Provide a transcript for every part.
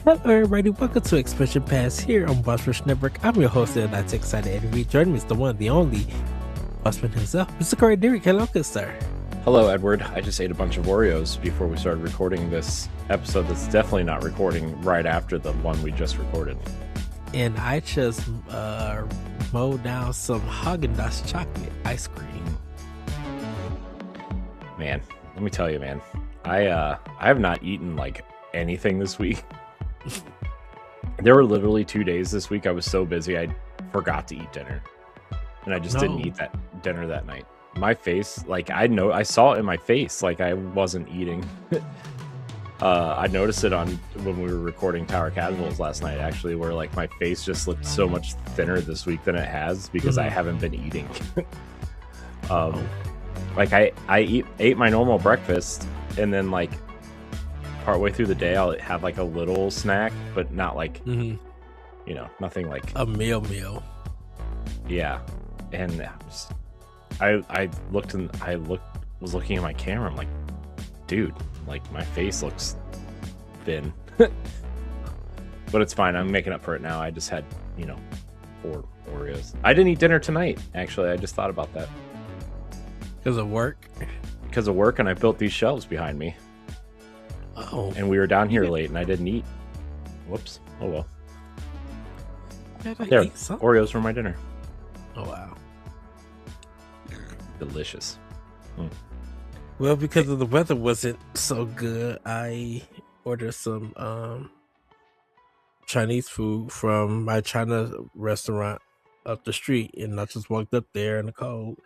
Hello, everybody. Welcome to Expression Pass here on Bossrush Network. I'm your host, and that's excited. And joining me is the one, the only Bossman himself, Mr. Corey Dirrig. Hello, good sir. Hello, Edward. I just ate a bunch of Oreos before we started recording this episode. That's definitely not recording right after the one we just recorded. And I just mowed down some Haagen-Dazs chocolate ice cream. Man, let me tell you, man. I have not eaten like anything this week. There were literally 2 days this week I was so busy I forgot to eat dinner, and I just didn't eat that dinner that night. My face, like I saw it in my face, like I wasn't eating. I noticed it on when we were recording Tower Casuals last night, actually, where like my face just looked so much thinner this week than it has because I haven't been eating. Like I ate my normal breakfast, and then like partway through the day I'll have like a little snack, but not like you know, nothing like a meal. Yeah. And I looked and was looking at my camera. I'm like, dude, like my face looks thin. But it's fine. I'm making up for it now. I just had, 4 Oreos. I didn't eat dinner tonight, actually. I just thought about that. Because of work? Because of work, and I built these shelves behind me. Oh. And we were down here late, and I didn't eat. Whoops. Oh, well. There, Oreos for my dinner. Oh, wow. Delicious. Well, because of the weather wasn't so good, I ordered some Chinese food from my China restaurant up the street, and I just walked up there in the cold,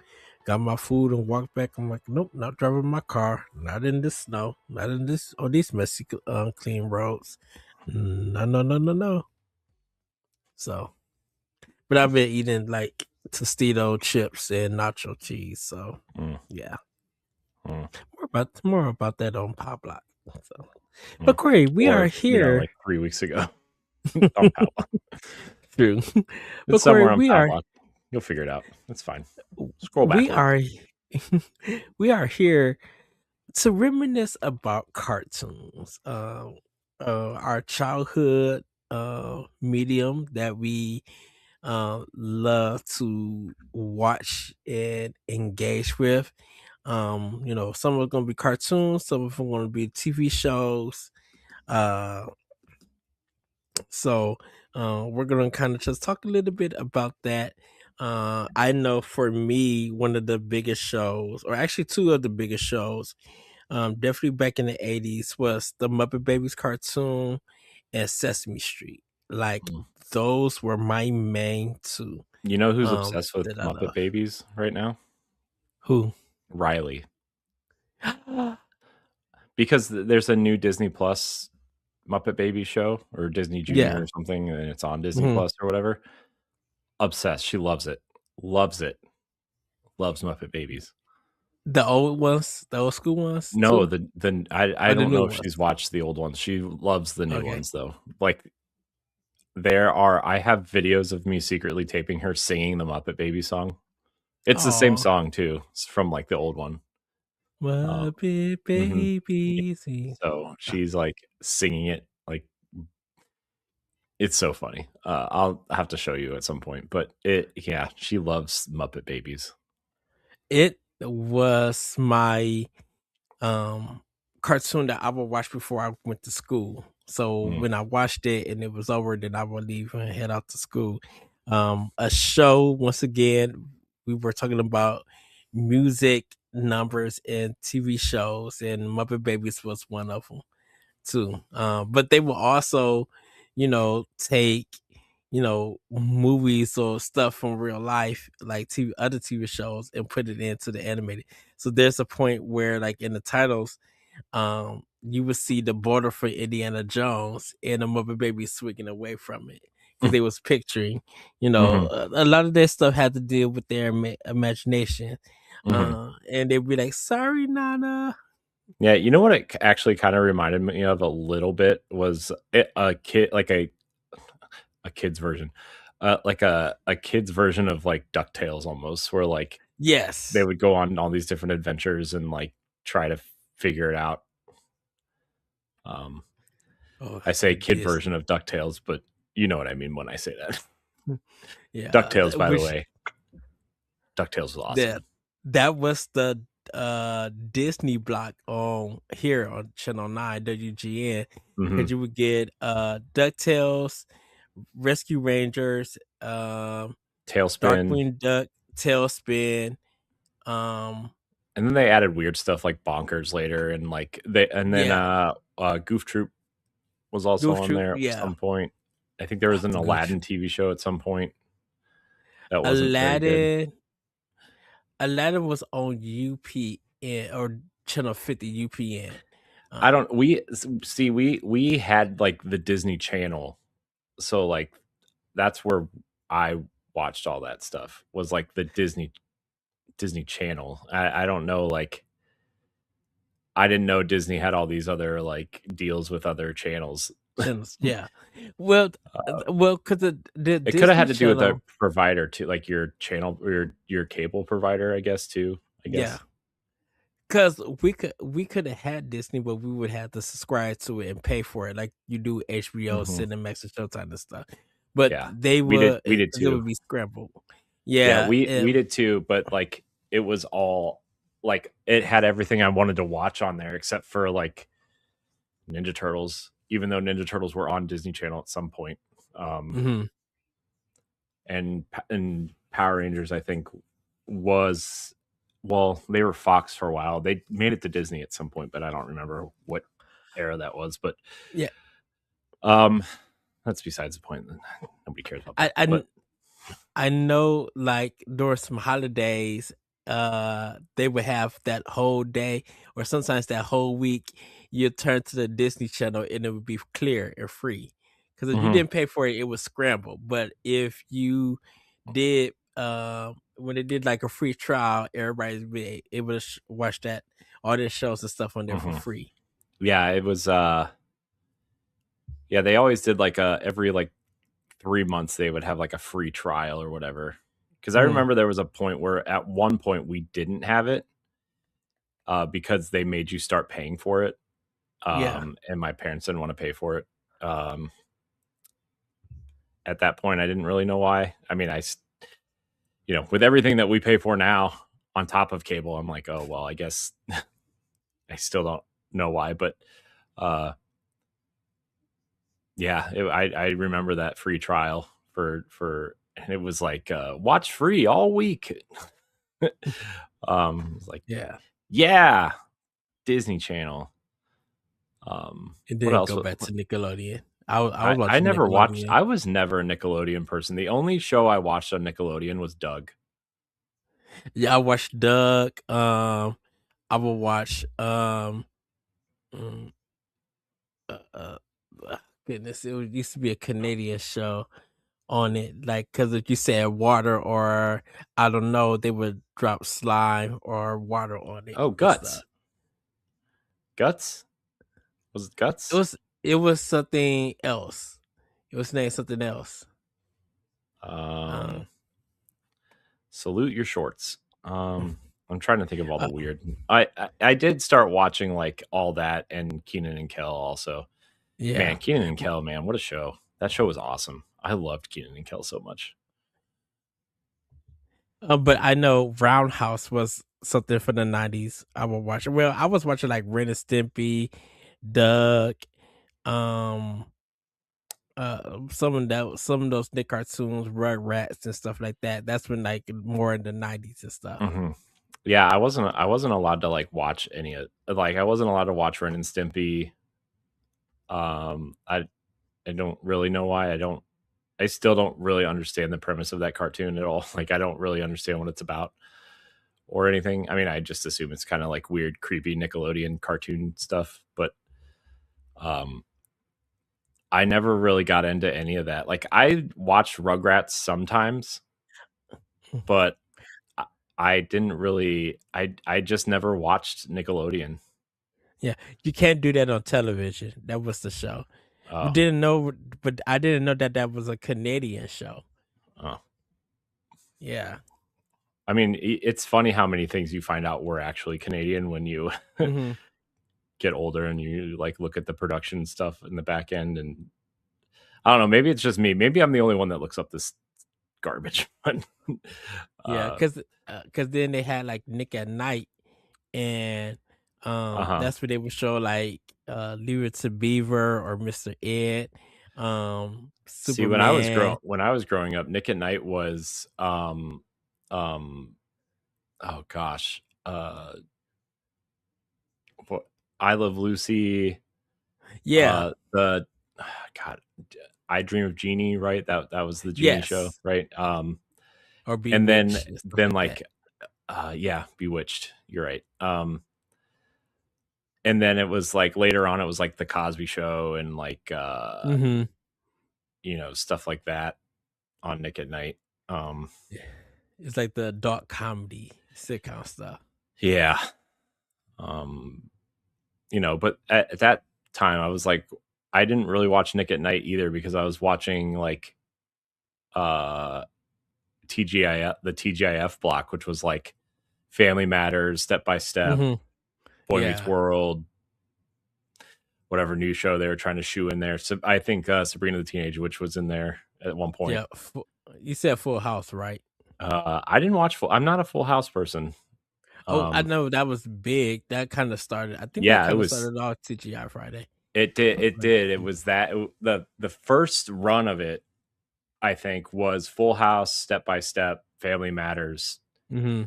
got my food, and walked back. I'm like, nope, not driving my car, not in this snow, not in this or these messy, clean roads. No. So, but I've been eating like Tostito chips and nacho cheese. So, yeah. More about that on Pop Block. So, but Corey, we are here like 3 weeks ago. True. But somewhere Corey, on Pop Block. You'll figure it out. It's fine. Scroll back. We are here to reminisce about cartoons. Our childhood medium that we love to watch and engage with. Some of it's gonna be cartoons, some of them gonna be TV shows. So we're gonna kind of just talk a little bit about that. I know for me, one of the biggest shows, or actually two of the biggest shows, definitely back in the 80s, was the Muppet Babies cartoon and Sesame Street. Like those were my main two. You know who's obsessed with Muppet Babies right now? Who? Riley. Because there's a new Disney Plus Muppet Baby show, or Disney Junior or something, and it's on Disney Plus or whatever. Obsessed. She loves it. Loves Muppet Babies. The old ones, the old school ones. No, I don't know if she's watched the old ones. She loves the new ones though. Like I have videos of me secretly taping her singing the Muppet Baby song. It's the same song too. It's from like the old one. Muppet Babies. So she's like singing it, like it's so funny. I'll have to show you at some point, but she loves Muppet Babies. It was my cartoon that I would watch before I went to school. So when I watched it and it was over, then I would leave and head out to school. A show, once again, we were talking about music, numbers, and TV shows, and Muppet Babies was one of them too. But they will also, take movies or stuff from real life, like other TV shows, and put it into the animated. So there's a point where, like in the titles, you would see the border for Indiana Jones and the Muppet Babies swinging away from it, because they was picturing, a lot of that stuff had to deal with their imagination, and they'd be like, "Sorry, Nana." Yeah, you know what it actually kind of reminded me of a little bit was a kid's version, like a kid's version of like DuckTales almost, where like they would go on all these different adventures and like try to figure it out. Oh, I say kid version Disney. of DuckTales, but you know what I mean when I say that. Yeah, DuckTales, by the which way, DuckTales was that awesome. that was the Disney block on here on Channel 9 WGN, Hmm. because you would get DuckTales, Rescue Rangers, Tailspin, Darkwing Duck, Tailspin, um and then they added weird stuff like Bonkers later, and then yeah, Goof Troop was also Goof on Troop, there at yeah. some point. I think there was an Goof Aladdin Troop. TV show at some point that wasn't very good. Aladdin Aladdin was on UPN or Channel 50 UPN. I Um don't. We see. We had like the Disney Channel, so like that's where I watched all that stuff. Was like the Disney Channel. I don't know. Like I didn't know Disney had all these other like deals with other channels. Channels, yeah. Well, Uh, because the it could have Disney had to do with a Channel, provider too, like your channel or your cable provider, I guess too. I yeah, guess. because we could have had Disney, but we would have to subscribe to it and pay for it, like you do HBO, Hmm. Cinemax, and Showtime and stuff. But Yeah, they we did. would, We did because it too. would be scrambled. Yeah, Yeah, we did too. But like it was all like it had everything I wanted to watch on there except for like Ninja Turtles. Even though Ninja Turtles were on Disney Channel at some point, um, hmm and Power Rangers, I think was well, they were Fox for a while. They made it to Disney at some point, but I don't remember what era that was. But yeah. um, that's besides the point. Nobody cares about I, that. I But I know, like during some holidays, they would have that whole day, or sometimes that whole week. You turn to the Disney Channel and it would be clear and free. Because if you mhm, didn't pay for it, it was scrambled. But if you did, when they did like a free trial, everybody be able to watch that all their shows and stuff on there for mhm. free. Yeah, it was. Yeah, they always did like every like 3 months they would have like a free trial or whatever. Because I Mm, remember there was a point where at one point we didn't have it because they made you start paying for it, yeah, and my parents didn't want to pay for it. Um, at that point, I didn't really know why. I mean, with everything that we pay for now on top of cable, I'm like, oh well, I guess I still don't know why, but uh, yeah, I remember that free trial and it was like watch free all week. It was like yeah. yeah, Disney Channel. And What then else? go back to Nickelodeon. I was I watching never watched. Nickelodeon. I was never a Nickelodeon person. The only show I watched on Nickelodeon was Doug. Yeah, I watched Doug. I will watch mm, uh, goodness, used to be a Canadian show on it, like because if you said water or I don't know, they would drop slime or water on it Oh, and stuff. Guts. Guts was it It Guts? was it was something else. It was named something else. Um, Um, Salute your shorts. I'm trying to think of all the uh, weird. I did start watching like all that and Keenan and Kel also. Man, yeah, Keenan and Kel, man, what a show! That show was awesome. I loved Keenan and Kel so much. but I know Roundhouse was something for the '90s. I was watching. Well, I was watching like Ren and Stimpy, Doug, um, some of those Nick cartoons, Rugrats and stuff like that. That's when like more in the '90s and stuff. Hmm. Yeah, I wasn't allowed to like watch any of like I wasn't allowed to watch Ren and Stimpy. I don't really know why. I still don't really understand the premise of that cartoon at all. Like I don't really understand what it's about or anything. I mean, I just assume it's kind of like weird, creepy Nickelodeon cartoon stuff, but um I never really got into any of that. Like I watched Rugrats sometimes, but I, I didn't really I just never watched Nickelodeon. Yeah, you can't do that on television. That was the show. We Oh, didn't know, but I didn't know that that was a Canadian show. oh. Yeah. I mean, it's funny how many things you find out were actually Canadian when you Hmm get older and you like look at the production stuff in the back end, and I don't know, maybe it's just me. Maybe I'm the only one that looks up this garbage. Yeah, cause then they had like Nick at Night, and Uh-huh. that's where they would show like Leave It to Beaver or Mr. Ed, See, Superman. when I was growing up, Nick at Night was um oh gosh, what, I Love Lucy, Yeah, the God, I Dream of Jeannie, right? That was the Genie show, yes, right? or And Bewitched and stuff like that. like yeah, Bewitched, you're right. And then it was like later on it was like the Cosby Show and like Mm-hmm. stuff like that on Nick at Night. Um It's like the dark comedy sitcom stuff. yeah. Um but at that time I was like, I didn't really watch Nick at Night either because I was watching like uh TGIF, the TGIF block, which was like Family Matters, Step by Step, Mm-hmm. Boy Meets Yeah, World, whatever new show they were trying to shoe in there. So I think Sabrina the Teenage Witch was in there at one point. yeah. You said Full House, right? I didn't watch full. I'm not a Full House person. Oh, I Um, know that was big. That kind of started. I think that yeah, it kind of was. started off TGI Friday. It did. It Like, did. It was that the first run of it. I think was Full House, Step by Step, Family Matters, mm-hmm.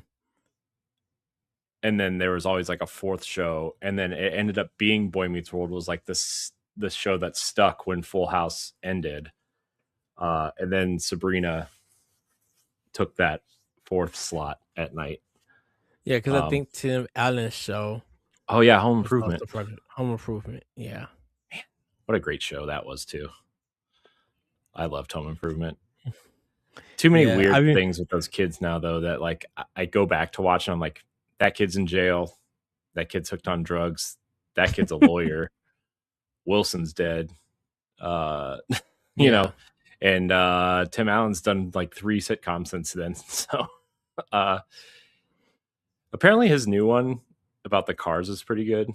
and then there was always like a fourth show, and then it ended up being Boy Meets World was like the show that stuck when Full House ended, and then Sabrina took that fourth slot at night. Yeah, because I Um, think Tim Allen's show oh yeah, Home was Improvement. also part of Home Improvement. Yeah. Man, what a great show that was too. I loved Home Improvement. Too many Yeah, I weird mean, things with those kids now though that like I go back to watch and I'm like, that kid's in jail, that kid's hooked on drugs, that kid's a lawyer, Wilson's dead, uh you yeah, know, and Tim Allen's done like 3 sitcoms since then. So uh apparently his new one about the cars is pretty good.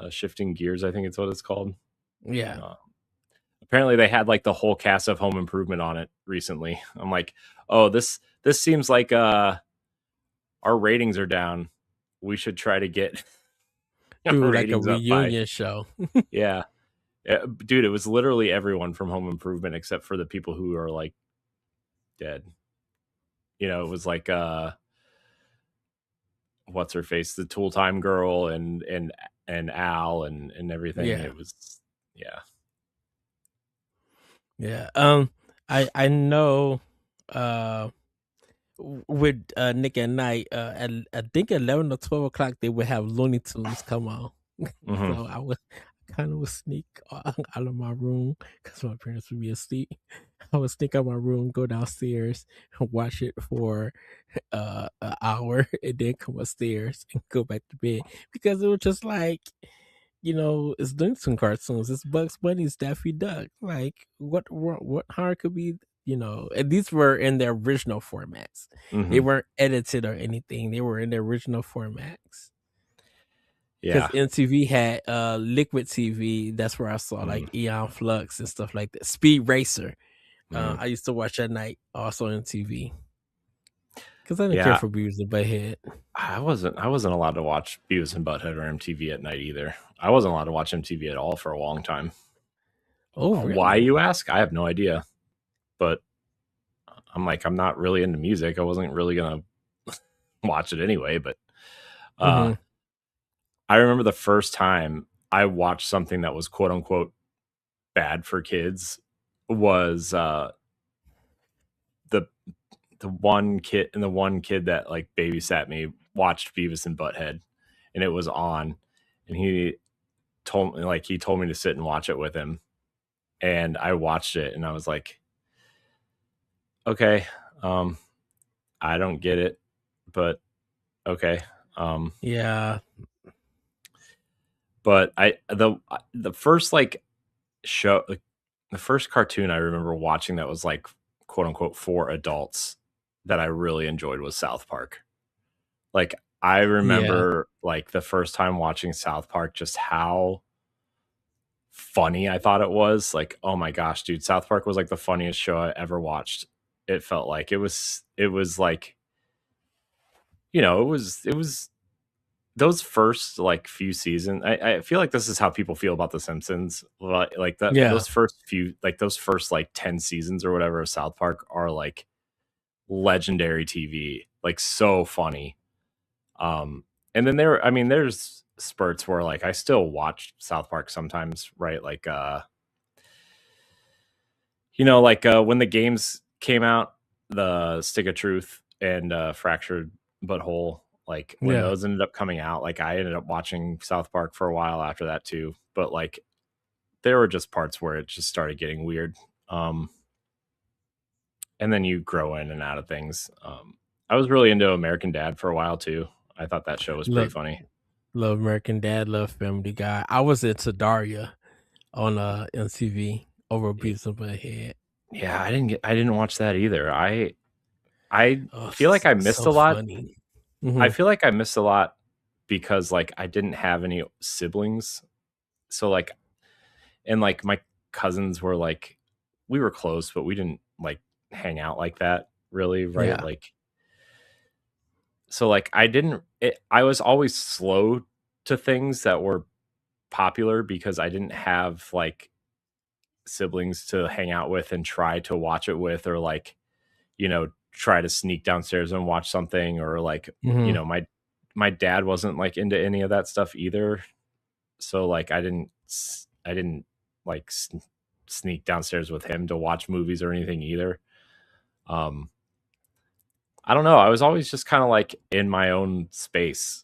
Shifting Gears, I think it's what it's called. yeah, uh, Apparently they had like the whole cast of Home Improvement on it recently. I'm like, oh, this seems like our ratings are down. We should try to get our do like a ratings up by. reunion show. Yeah. Yeah, dude, it was literally everyone from Home Improvement except for the people who are like dead. It was like what's her face, the Tool Time girl and Al and everything. Yeah, It was yeah. yeah. I know. Uh, with Nick at Night, at I think 11 or 12 o'clock they would have Looney Tunes come on. Hmm. So I would kind of would sneak out of my room because my parents would be asleep. I would sneak out of my room, go downstairs, and watch it for an hour, and then come upstairs and go back to bed because it was just like, it's Looney Tunes cartoons, it's Bugs Bunny, it's Daffy Duck. Like what harm could be, and these were in their original formats. They Hmm. weren't edited or anything. They were in their original formats. Because Yeah. MTV had Liquid TV. That's where I saw like Eon Flux and stuff like that. Speed Racer. Mm-hmm. I used to watch that night also on TV. Because I didn't care Yeah. for Beavis and Butthead. I wasn't allowed to watch Beavis and Butthead or MTV at night either. I wasn't allowed to watch MTV at all for a long time. Oh, Why, really? you ask? I have no idea. But I'm like, I'm not really into music. I wasn't really gonna watch it anyway. But Mm-hmm. I remember the first time I watched something that was quote unquote bad for kids was the the one kid that like babysat me watched Beavis and Butthead, and it was on, and he told me to sit and watch it with him, and I watched it, and I was like, okay, I don't get it, but okay. Yeah. But the first like show, like, the first cartoon I remember watching that was like quote unquote for adults that I really enjoyed was South Park. Like I Yeah. remember like the first time watching South Park, just how funny I thought it was. Like, oh my gosh, dude, South Park was like the funniest show I ever watched. It felt like it was like, it was those first like few seasons. I feel like this is how people feel about The Simpsons. Like that Yeah. those first few, like those first like 10 seasons or whatever of South Park are like legendary TV, like so funny. And then I mean, there's spurts where like I still watch South Park sometimes, right? Like like when the games came out, the Stick of Truth and Fractured Butthole, like when Yeah. those ended up coming out, like I ended up watching South Park for a while after that too. But like there were just parts where it just started getting weird. Um and then you grow in and out of things. I was really into American Dad for a while too. I thought that show was pretty Love funny. love American Dad, love Family Guy. I was into Daria on MTV over Y- Beavis and Butthead. Yeah, I didn't watch that either. I Oh, feel like I missed so a lot. funny. I Hmm. feel like I missed a lot because like I didn't have any siblings. So like, and like my cousins were like, we were close, but we didn't like hang out like that really, right? Yeah. Like, so like I was always slow to things that were popular because I didn't have like siblings to hang out with and try to watch it with, or like, try to sneak downstairs and watch something, or like, Hmm. my dad wasn't like into any of that stuff either. So like I didn't like sneak downstairs with him to watch movies or anything either. Um I don't know. I was always just kind of like in my own space,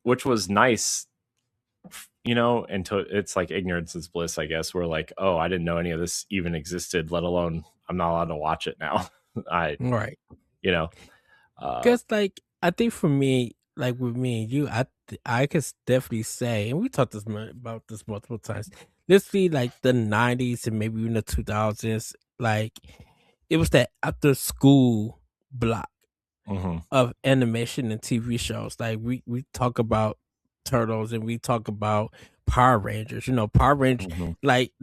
which was nice, until it's like ignorance is bliss, I guess. We're like, oh, I didn't know any of this even existed, let alone I'm not allowed to watch it now. I, Right. you know, uh, Cause like I think for me, like with me and you, I could definitely say, and we talked about this multiple times. Let's be like the '90s and maybe even the 2000s. Like it was that after school block mhm, of animation and TV shows. Like we talk about Turtles and we talk about Power Rangers. Power Rangers. mhm. Like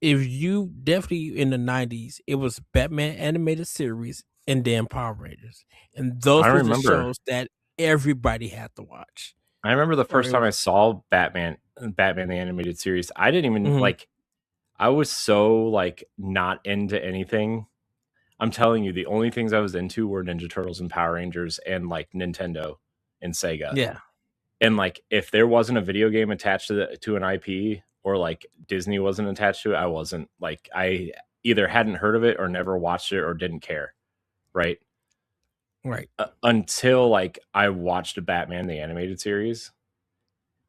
if you definitely in the '90s, it was Batman animated series and then Power Rangers, and I those were the remember. shows that everybody had to watch. I remember the Or first it time I was, saw Batman the animated series. I didn't even mhm, like. I was so like not into anything. I'm telling you, the only things I was into were Ninja Turtles and Power Rangers and like Nintendo and Sega. yeah, And like if there wasn't a video game attached to an IP, or like Disney wasn't attached to it, I wasn't like, I either hadn't heard of it or never watched it or didn't care, right? right. Until like I watched Batman the animated series,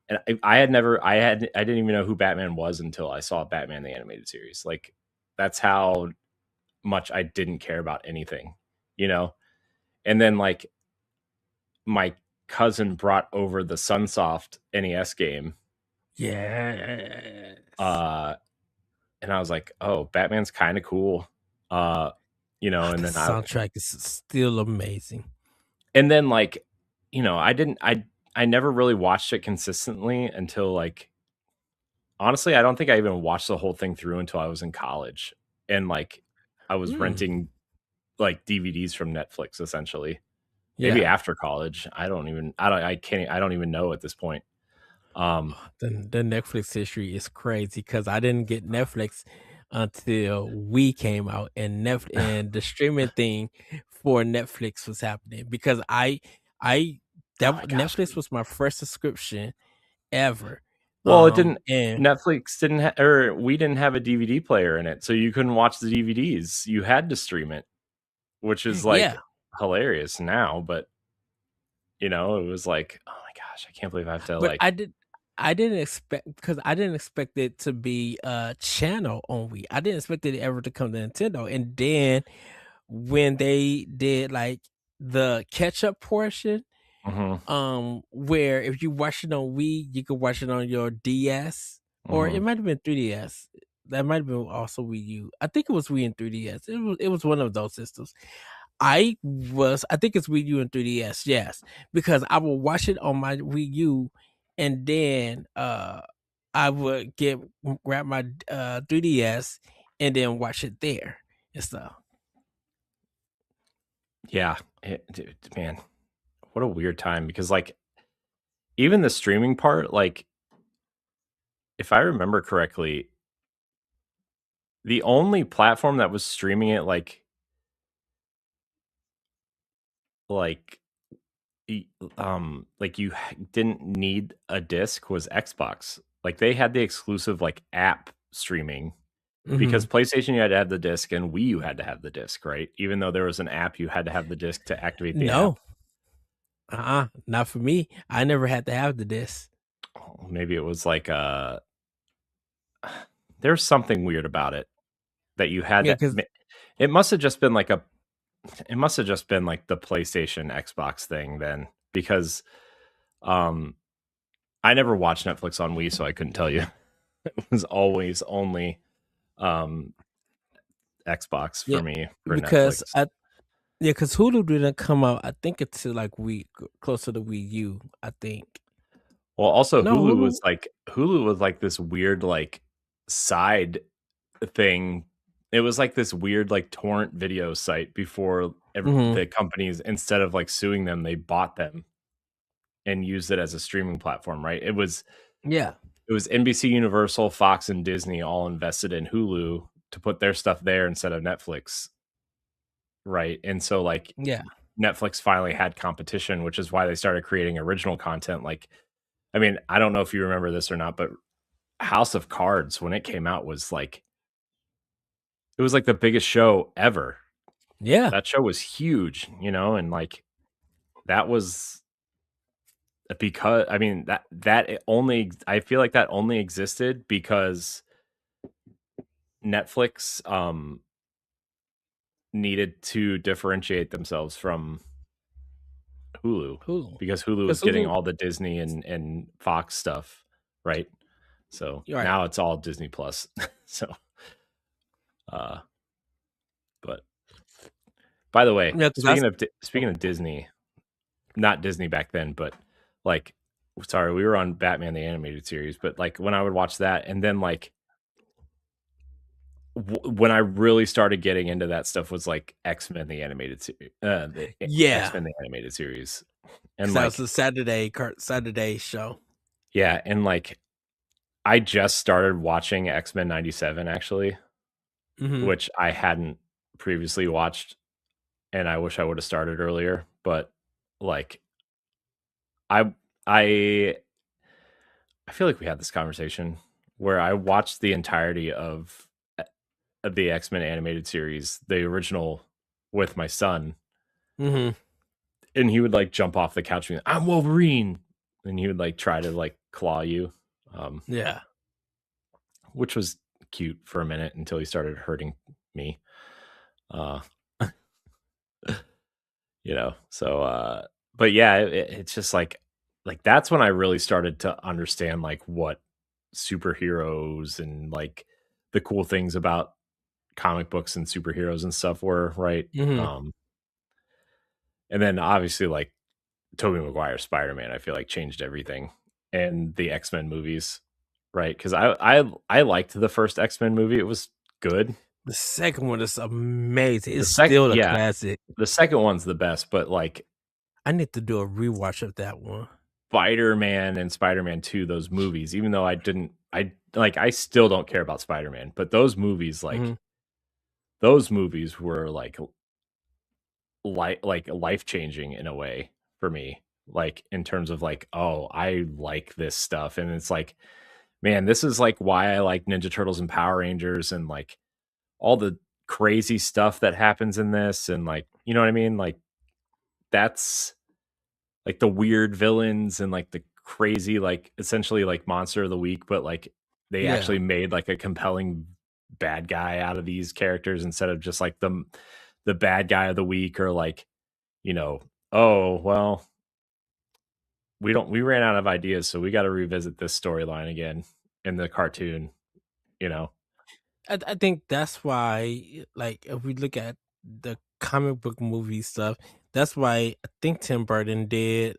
and I didn't even know who Batman was until I saw Batman the animated series. Like that's how much I didn't care about anything, you know. And then like my cousin brought over the Sunsoft NES game, Yes. uh, and I was like, "Oh, Batman's kind of cool," uh, Ah, and the then I soundtrack is still amazing. and then like, I didn't I never really watched it consistently until like, honestly, I don't think I even watched the whole thing through until I was in college, and like I was Mm, renting like DVDs from Netflix essentially. Maybe yeah. after college. I don't even know at this point. Um, The Netflix history is crazy because I didn't get Netflix until we came out and the streaming thing for Netflix was happening because I oh that my gosh. Netflix was my first subscription ever. Well, it didn't And Netflix didn't or we didn't have a DVD player in it, so you couldn't watch the DVDs. You had to stream it, which is yeah, like hilarious now, but it was like, oh my gosh, I can't believe I have to but like, I didn't expect because I didn't expect it to be a channel on Wii. I didn't expect it ever to come to Nintendo. And then when they did like the catch up portion, mhm, where if you watch it on Wii, you could watch it on your DS, or it mhm. might have been 3DS. That might have been also Wii U. I think it was Wii and 3DS. It was one of those systems. I think it's Wii U and 3DS, yes, because I will watch it on my Wii U, and then I would grab my 3DS and then watch it there and stuff. Yeah, dude, man, what a weird time because like even the streaming part, like if I remember correctly, the only platform that was streaming it like y- like didn't need a disc was Xbox. Like they had the exclusive like app streaming because Hmm. PlayStation you had to have the disc and Wii you had to have the disc, right? Even though there was an app, you had to have the disc to activate the app. No, not for me. I never had to have the disc. Oh, maybe it was like there's something weird about it that you had Yeah, to. because It must have just been like a. It must have just been like the PlayStation Xbox thing then, because um, I never watched Netflix on Wii, so I couldn't tell you. It was always only um Xbox for yeah, me for because Netflix. because Hulu didn't come out. I think it's like closer to Wii U. I think Well, also no Hulu. Hulu was like this weird like side thing. It was like this weird like torrent video site before Hmm. the companies, instead of like suing them, they bought them and used it as a streaming platform, right? Yeah, It was NBC Universal, Fox, and Disney all invested in Hulu to put their stuff there instead of Netflix, right? And so like yeah, Netflix finally had competition, which is why they started creating original content. Like, I mean, I don't know if you remember this or not, but House of Cards when it came out was like it was like the biggest show ever. yeah, That show was huge, and like that was because I mean that it only I feel like that only existed because Netflix needed to differentiate themselves from Hulu Hulu. because Hulu was Because getting Hulu, all the Disney and Fox stuff, right? So you're right. now it's all Disney Plus. So, uh, but by the way, Yeah, because that's Speaking of Disney, not Disney back then, but like, sorry, we were on Batman the animated series, but like when I would watch that, and then like when I really started getting into that stuff was like X Men the animated series, X yeah, Men the animated series, because and that was like the Saturday show. yeah, and like I just started watching X Men '97 actually, Hmm. which I hadn't previously watched, and I wish I would have started earlier, but like I I I feel like we had this conversation where I watched the entirety of the X-Men animated series, the original, with my son, Hmm. and he would like jump off the couch and be like, I'm Wolverine, and he would like try to like claw you, um, Yeah, which was cute for a minute until he started hurting me. Uh, so but yeah, it's just like that's when I really started to understand like what superheroes and like the cool things about comic books and superheroes and stuff were, right? hmm, um and then obviously like Tobey Maguire's Spider-Man I feel like changed everything, and the X-Men movies, right? Because I liked the first X-Men movie. It was good. the second one is amazing. The It's sec still a Yeah, classic. the second one's the best, but like I need to do a rewatch of that one. Spider-Man and Spider-Man 2, those movies, even though I still don't care about Spider-Man, but Hmm. those movies were like life-changing in a way for me. Like in terms of like, oh, I like this stuff. And it's like, man, this is like why I like Ninja Turtles and Power Rangers and like all the crazy stuff that happens in this. And like, you know what I mean? Like that's like the weird villains and like the crazy like essentially like monster of the week, but like they Yeah, actually made like a compelling bad guy out of these characters instead of just like the bad guy of the week, or like, you know, oh well, we ran out of ideas, so we got to revisit this storyline again in the cartoon, you know. I think that's why, like, if we look at the comic book movie stuff. That's why I think Tim Burton did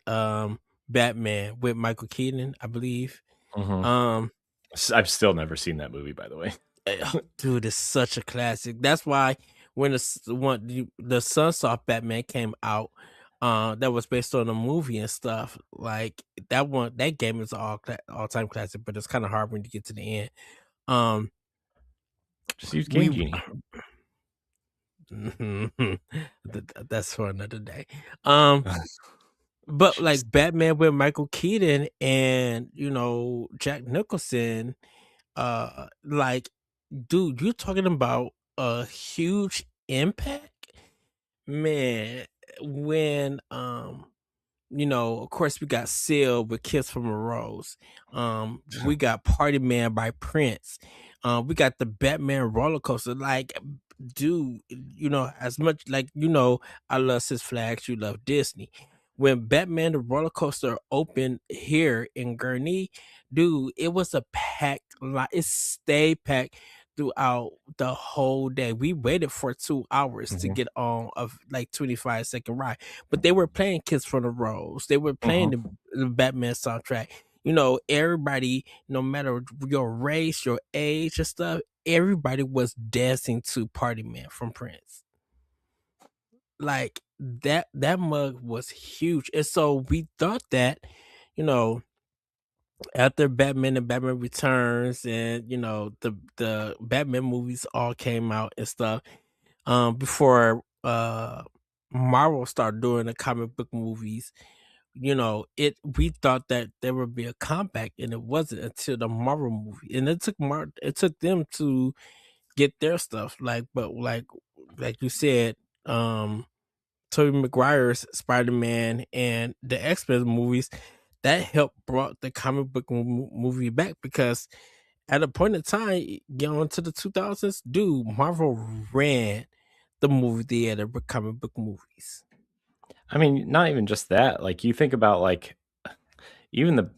Batman with Michael Keaton, I believe. Mhm. Um I've still never seen that movie, by the way. Dude, it's such a classic. That's why when the Sunsoft Batman came out, that was based on a movie and stuff. Like that game is all time classic, but it's kind of hard when you get to the end. Um, Just use Game we Genie. that's for another day. Um, but Jeez. like Batman with Michael Keaton and Jack Nicholson, like dude, you're talking about a huge impact, man. When of course, we got Seal with Kiss from a Rose. We got Party Man by Prince. We got the Batman roller coaster. Like, dude, as much like I love Six Flags, you love Disney. When Batman the roller coaster opened here in Gurnee, dude, it was a packed lot. It stayed packed throughout the whole day. We waited for 2 hours to Mhm. get on of like 25-second ride, but they were playing Kids from the Rose. They were playing Mhm. the Batman soundtrack. Everybody, no matter your race, your age, and stuff, everybody was dancing to Party Man from Prince. Like that mug was huge. And so we thought that, you know, after Batman and Batman Returns and the Batman movies all came out and stuff, before Marvel started doing the comic book movies, we thought that there would be a comeback, and it wasn't until the Marvel movie. And it took them to get their stuff, like you said, Tobey Maguire's Spider-Man and the X-Men movies, that helped brought the comic book movie back, because at a point in time, going into the 2000s, dude, Marvel ran the movie theater with comic book movies. I mean, not even just that. Like you think about like even the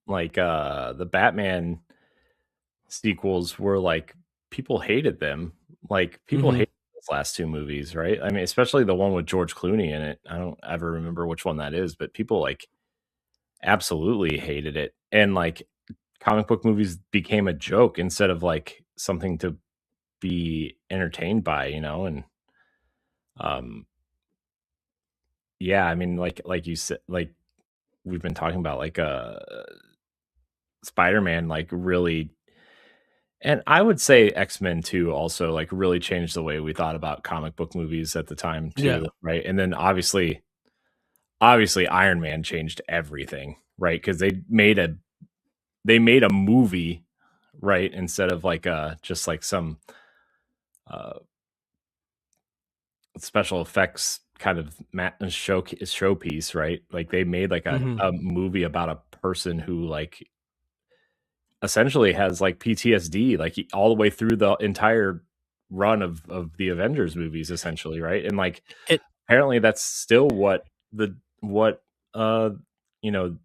the Batman sequels were like people hated them. Like people Mhm. hated those last two movies, right? I mean, especially the one with George Clooney in it. I don't ever remember which one that is, but people like absolutely hated it. And like comic book movies became a joke instead of like something to be entertained by, and um yeah, I mean like you said, like we've been talking about like Spider-Man like really, and I would say X-Men too also like really changed the way we thought about comic book movies at the time Yeah. too, right? And then obviously Iron Man changed everything, right? Cuz they made a movie, right, instead of like just like some uh special effects kind of showpiece, right? Like they made like a, Mhm. a movie about a person who like essentially has like PTSD, like all the way through the entire run of the Avengers movies, essentially, right? And like It apparently that's still what uh you know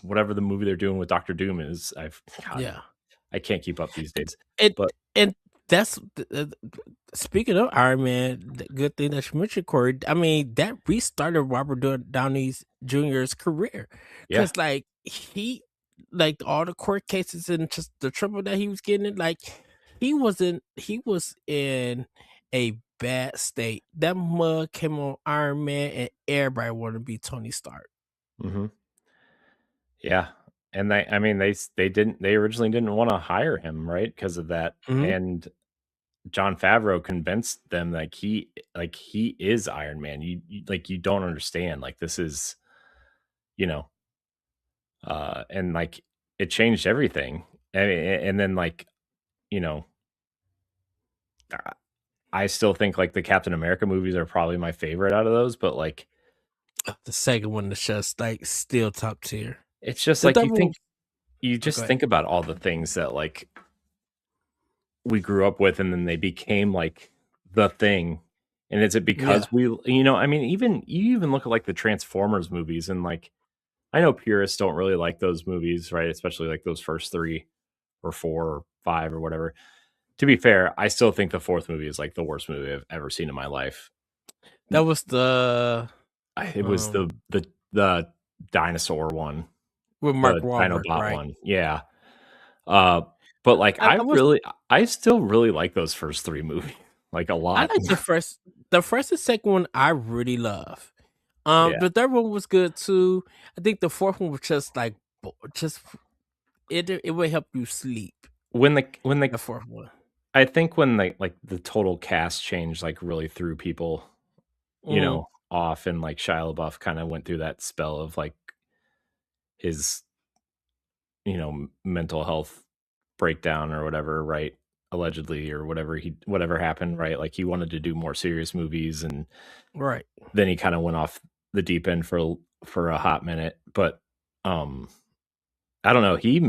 whatever the movie they're doing with Doctor Doom is. God, yeah. I can't keep up these days, It but and that's speaking of Iron Man, the good thing that you mentioned, Corey. I mean, that restarted Robert Downey's Jr.'s career, yeah. because like like all the court cases and just the trouble that he was getting in, like he was in a bad state. That mug came on Iron Man, and everybody wanted to be Tony Stark. Hmm. Yeah, and I mean, they originally didn't wanna hire him, right, because of that, Hmm. and John Favreau convinced them, like, he is Iron Man. You don't understand, like, this is, you know, and, like, it changed everything, and then, like, you know, I I still think, like, the Captain America movies are probably my favorite out of those, but, like, The second one is just like still top tier. it's just, The like, third one, you oh, go just ahead. think about all the things that, like, we grew up with and then they became like the thing. And is it Yeah. because I mean, even you even look at like the Transformers movies and like I know purists don't really like those movies, right? Especially like those first three or four or five or whatever. To be fair, I still think the fourth movie is like the worst movie I've ever seen in my life. That was the It was the dinosaur one, with Mark the Wahlberg, Dinobot right? one. Yeah. Uh, but like I was I still really like those first three movies like a I lot. like the first and second one I really love. Yeah. The third one was good too. I think the fourth one was just like just it would help you sleep. When the The fourth one. I think when the total cast change like really threw people, Mhm. off, and like Shia LaBeouf kind of went through that spell of like his, mental health breakdown or whatever, right? Allegedly, or whatever happened, right? Like he wanted to do more serious movies, and Right. then he kind of went off the deep end for a hot minute. But um I don't know, he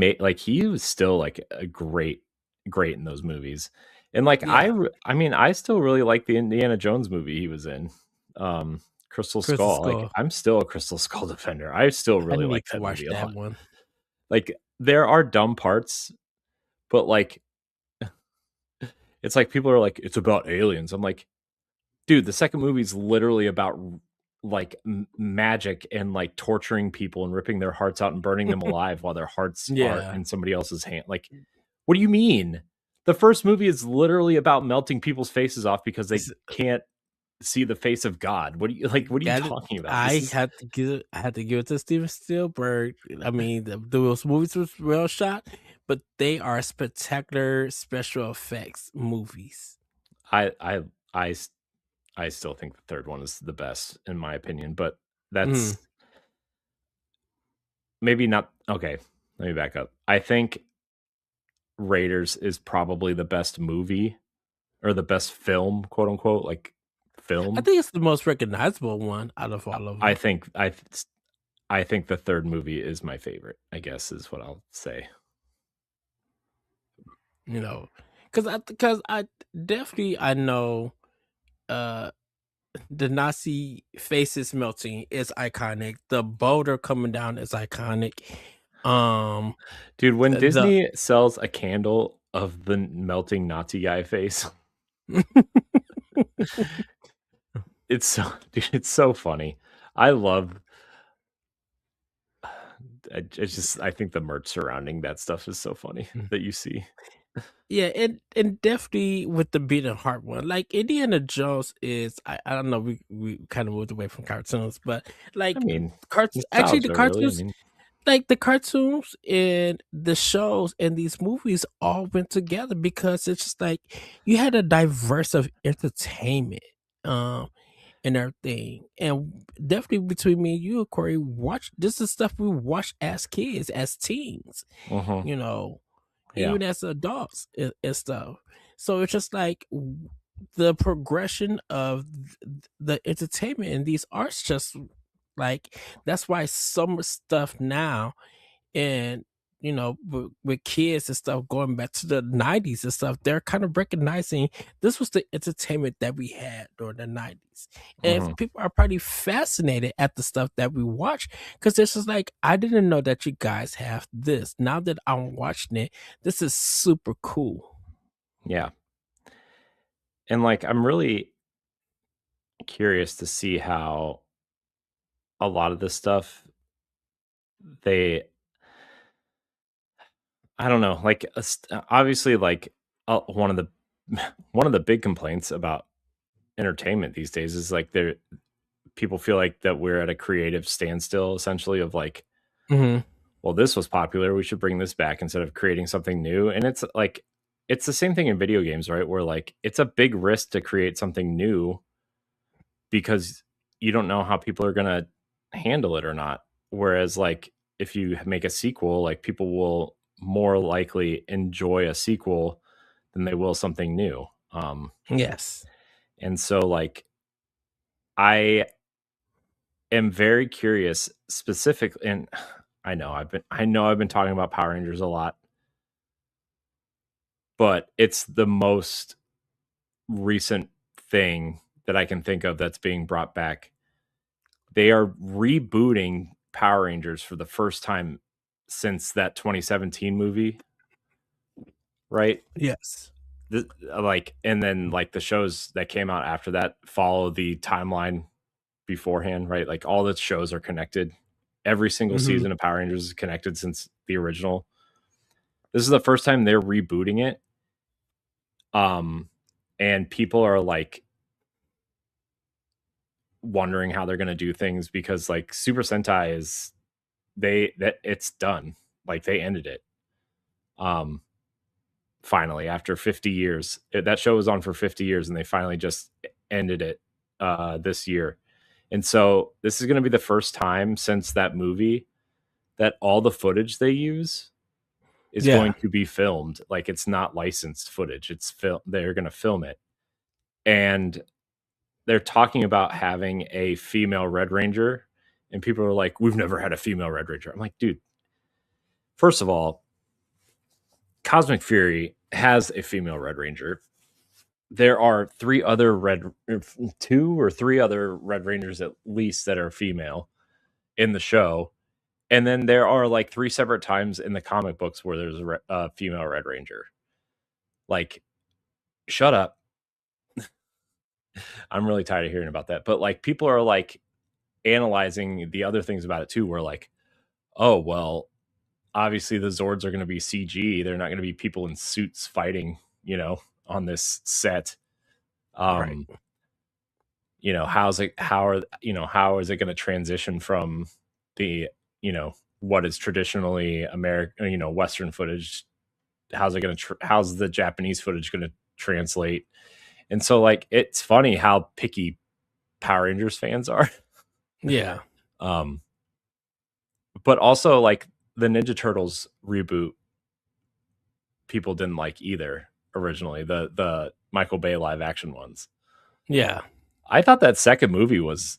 was still like a great in those movies. And like Yeah. I mean, I still really like the Indiana Jones movie he was in. Um Crystal Crystal Skull. Like Skull. I'm still a Crystal Skull defender. I still I really need like to that watch movie a that lot. one. Like there are dumb parts, but like it's like people are like, it's about aliens. I'm like, dude, the second movie is literally about like magic and like torturing people and ripping their hearts out and burning them alive while their hearts are Yeah. in somebody else's hand. Like, what do you mean? The first movie is literally about melting people's faces off because they It's can't see the face of God. What do you like? What are you got it. talking about? This is I had to give it to Steven Spielberg. I mean, those movies was well shot, but they are spectacular special effects movies. I I I s- I still think the third one is the best in my opinion, but Mm. that's maybe not okay. Let me back up. I think Raiders is probably the best movie or the best film, quote unquote, like I film. think it's the most recognizable one out of all of I them. think I I think the third movie is my favorite, I guess is what I'll say. You know, because I definitely I know uh the Nazi faces melting is iconic. The boulder coming down is iconic. Um, Dude, when the Disney sells a candle of the melting Nazi guy face, it's so dude, it's so funny. I love I think the merch surrounding that stuff is so funny that you see. Yeah, and definitely with the beating heart one, like Indiana Jones is, I don't know, we kind of moved away from cartoons, but I like mean, cartoons, actually the nostalgia really. I cartoons, mean, like the cartoons and the shows and these movies all went together because it's just like you had a diverse of entertainment, and everything, and definitely between me and you, Corey, watch this is stuff we watched as kids, as teens, mhm, you know, yeah. even as adults and stuff. So it's just like the progression of the entertainment in these arts, just like that's why some stuff now, and with kids and stuff going back to the 90s and stuff, they're kind of recognizing this was the entertainment that we had during the 90s. And if Mhm. people are probably fascinated at the stuff that we watch, because this is like, I didn't know that you guys have this. Now that I'm watching it, this is super cool. Yeah. And like I'm really curious to see how a lot of this stuff they I don't know, like obviously like one of the one of the big complaints about entertainment these days is like there people feel like that we're at a creative standstill essentially of like, Hmm. well, this was popular, we should bring this back instead of creating something new. And it's like it's the same thing in video games, right? Where like it's a big risk to create something new because you don't know how people are going to handle it or not. Whereas like if you make a sequel, like people will more likely enjoy a sequel than they will something new. Yes. And so like I am very curious specific and I know I've been talking about Power Rangers a lot, but it's the most recent thing that I can think of that's being brought back. They are rebooting Power Rangers for the first time since that 2017 movie, right? Yes. like, and then like the shows that came out after that follow the timeline beforehand, right? Like all the shows are connected. Every single Mm-hmm. season of Power Rangers is connected since the original. This is the first time they're rebooting it. And people are like wondering how they're going to do things because like Super Sentai is it's done. Like they ended it. Finally after 50 years. That show was on for 50 years and they finally just ended it this year. And so this is going to be the first time since that movie that all the footage they use is Yeah. going to be filmed. Like it's not licensed footage. They're going to film it. And they're talking about having a female Red Ranger, and people are like, "We've never had a female Red Ranger." I'm like, dude, first of all, Cosmic Fury has a female Red Ranger. There are two or three other Red Rangers at least that are female in the show, and then there are like three separate times in the comic books where there's a female Red Ranger. Like, shut up. I'm really tired of hearing about that. But like, people are like analyzing the other things about it too. Where like, oh well, obviously the Zords are going to be CG. They're not going to be people in suits fighting, on this set. Right. How is it going to transition from the, what is traditionally American, Western footage? How's the Japanese footage going to translate? And so like, it's funny how picky Power Rangers fans are. Yeah. But also like the Ninja Turtles reboot, people didn't like either originally, the Michael Bay live action ones. Yeah. I thought that second movie was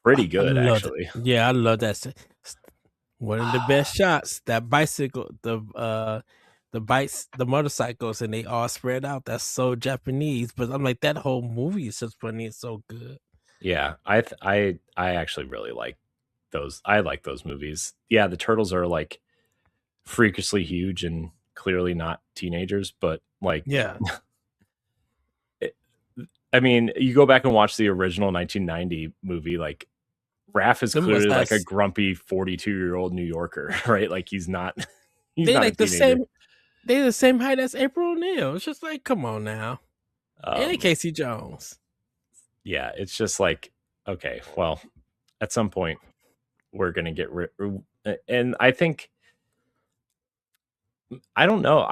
pretty I good, love it. actually. Yeah, I love that. One of the best shots. That bicycle, the motorcycles, and they all spread out. That's so Japanese. But I'm like, that whole movie is just funny. It's so good. Yeah, I actually really like those. I like those movies. Yeah, the turtles are like freakishly huge and clearly not teenagers, but like, Yeah. I mean, you go back and watch the original 1990 movie, like Raph is Them clearly like a mustaches. grumpy 42-year-old New Yorker, right? Like he's not They a like the teenager. same. They the same height as April O'Neil. It's just like, come on now. And Um, Casey Jones. yeah, it's just like, okay, well, at some point we're gonna get and I think, I don't know.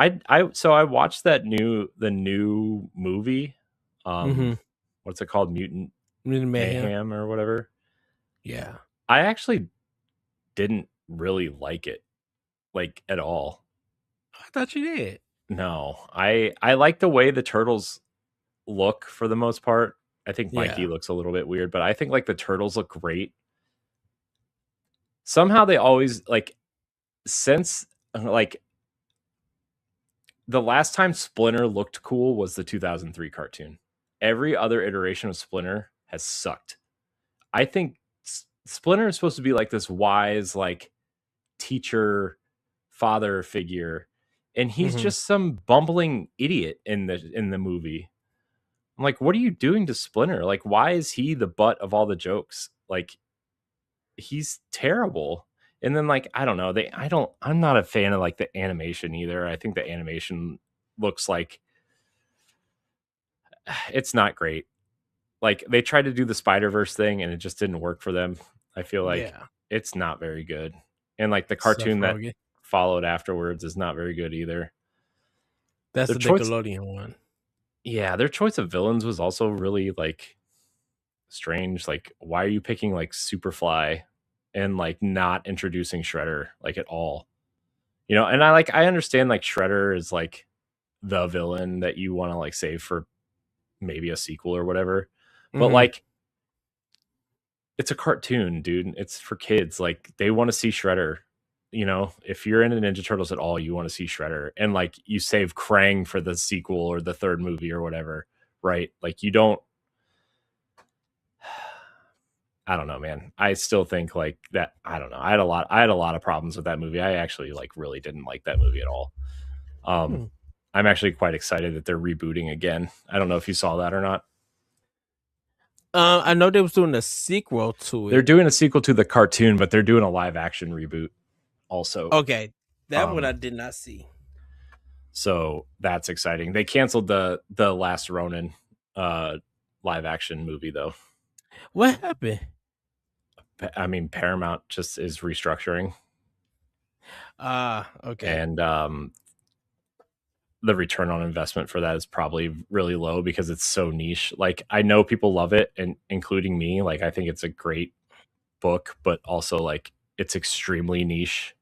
So I watched the new movie. Mm-hmm. What's it called? Mutant Mayhem. Mayhem or whatever. Yeah. I actually didn't really like it, like at all. I thought you did. No, I like the way the turtles look for the most part. I think Mikey Yeah. looks a little bit weird, but I think like the turtles look great. Somehow they always like, since like the last time Splinter looked cool was the 2003 cartoon. Every other iteration of Splinter has sucked. I think Splinter is supposed to be like this wise, like teacher, father figure, and he's Mm-hmm. just some bumbling idiot in the movie. I'm like, what are you doing to Splinter? Like, why is he the butt of all the jokes? Like, he's terrible. And then like, I don't know, I'm not a fan of like the animation either. I think the animation looks like it's not great. Like they tried to do the Spider-Verse thing and it just didn't work for them. I feel like Yeah. it's not very good. And like the Seth cartoon that Rogen. followed afterwards is not very good either. That's Their the choice Nickelodeon one. Yeah, their choice of villains was also really like strange. Like, why are you picking like Superfly and like not introducing Shredder like at all? And I understand like Shredder is like the villain that you want to like save for maybe a sequel or whatever. But Mm-hmm. like, it's a cartoon, dude. It's for kids. Like they want to see Shredder. If you're into Ninja Turtles at all, you want to see Shredder. And like you save Krang for the sequel or the third movie or whatever, right? Like you don't, I don't know, man. I still think like that. I don't know. I had a lot of problems with that movie. I actually like really didn't like that movie at all. Hmm. I'm actually quite excited that they're rebooting again. I don't know if you saw that or not. I know they was doing a sequel to They're it. doing a sequel to the cartoon, but they're doing a live action reboot also. Okay, that one I Um, did not see. so that's exciting. They canceled the Last Ronin uh, live action movie though. What happened? I mean, Paramount just is restructuring, Ah, okay. and the return on investment for that is probably really low because it's so niche. Like I know people love it, and including me. Like I think it's a great book, but also like it's extremely niche.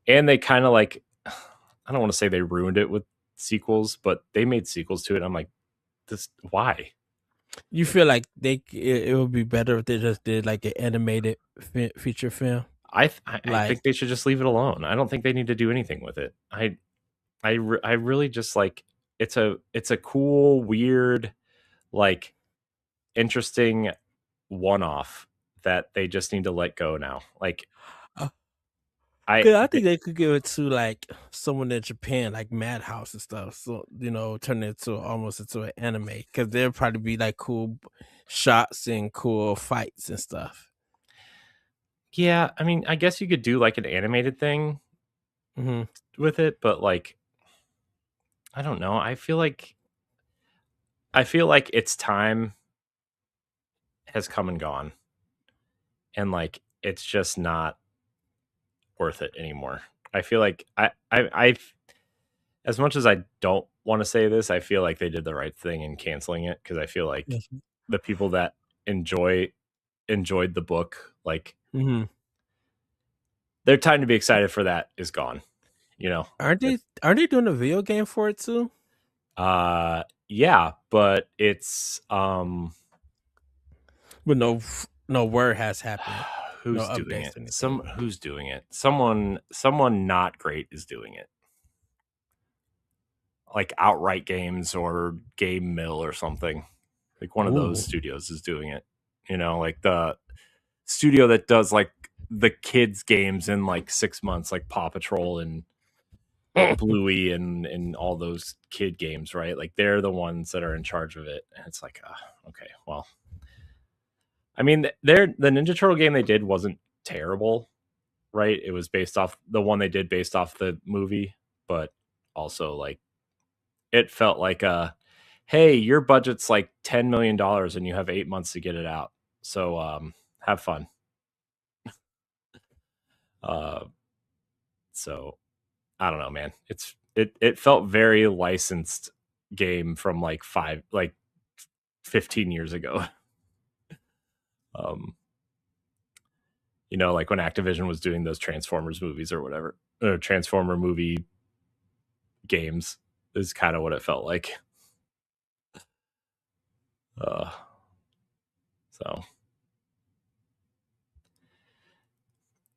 And they kind of like, I don't want to say they ruined it with sequels, but they made sequels to it. I'm like, this why? You feel like it would be better if they just did like an animated feature film, I like think they should just leave it alone. I don't think they need to do anything with it. I really just like it's a cool, weird, like interesting one off that they just need to let go now. Like uh, I cause I think they could give it to like someone in Japan, like Madhouse and stuff. So turn it into almost into an anime, because there'll probably be like cool shots and cool fights and stuff. yeah, I mean, I guess you could do like an animated thing Hmm. with it, but like I don't know. I feel like its time has come and gone, and like it's just not worth it anymore. I feel like I as much as I don't want to say this, I feel like they did the right thing in canceling it because I feel like Yes. the people that enjoyed the book, like Hmm. their time to be excited for that is gone. You know, Aren't It- they doing a video game for it too? yeah, but it's But no word has happened. No who's doing updates it? or anything. Who's doing it? Someone not great is doing it. Like Outright Games or Game Mill or something. Like one of those Ooh. studios is doing it. You know, like the studio that does like the kids games in like 6 months, like Paw Patrol and Bluey and all those kid games, right? Like they're the ones that are in charge of it. And it's like, okay, well, I mean, the Ninja Turtle game they did wasn't terrible, right? It was based off the one they did based off the movie, but also like it felt like hey, your budget's like $10 million and you have 8 months to get it out. So have fun. Uh, so I don't know, man. It felt very licensed game from like 15 years ago. Um, like when Activision was doing those Transformers movies or whatever, or Transformer movie games is kind of what it felt like. Uh, so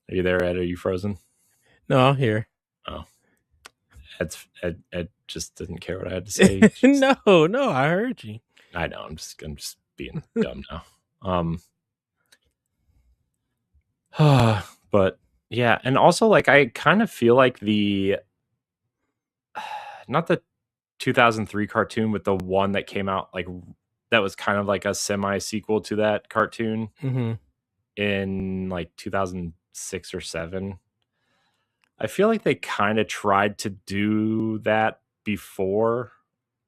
are you there, Ed? Are you frozen? No, I'm here. Oh, Ed just didn't care what I had to say. No, I heard you. I know. I'm just being dumb now. But yeah, and also like I kind of feel like the not the 2003 cartoon, but the one that came out like that was kind of like a semi sequel to that cartoon Hmm. in like 2006 or 7. I feel like they kind of tried to do that before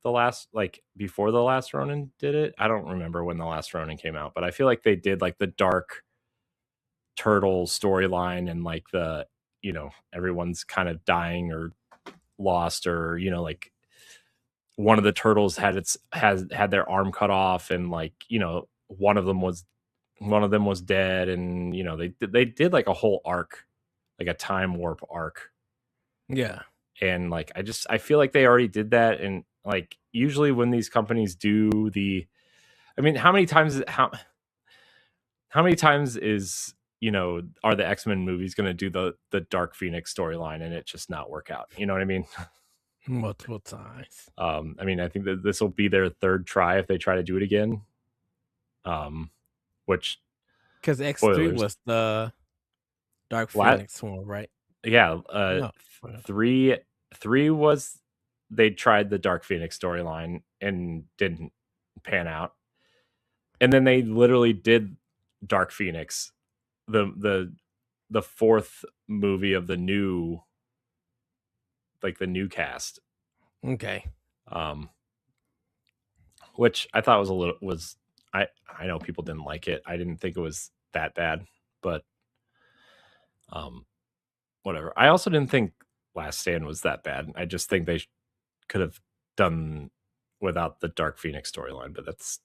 the last Ronin did it. I don't remember when the last Ronin came out, but I feel like they did like the dark turtle storyline and like everyone's kind of dying or lost, or like one of the turtles has had their arm cut off, and like one of them was dead, and they did like a whole arc, like a time warp arc. Yeah, And like I feel like they already did that. And like usually when these companies do I mean, how many times is are the X-Men movies going to do the Dark Phoenix storyline and it just not work out? You know what I mean? multiple times. I mean, I think that this will be their third try if they try to do it again. Which Because X3 spoilers? was the Dark Lat, Phoenix one, right? yeah. No. Three was they tried the Dark Phoenix storyline and didn't pan out. And then they literally did Dark Phoenix, the fourth movie of the new cast. Okay. Which I thought was I know people didn't like it. I didn't think it was that bad, but whatever. I also didn't think Last Stand was that bad. I just think they could have done without the Dark Phoenix storyline, but that's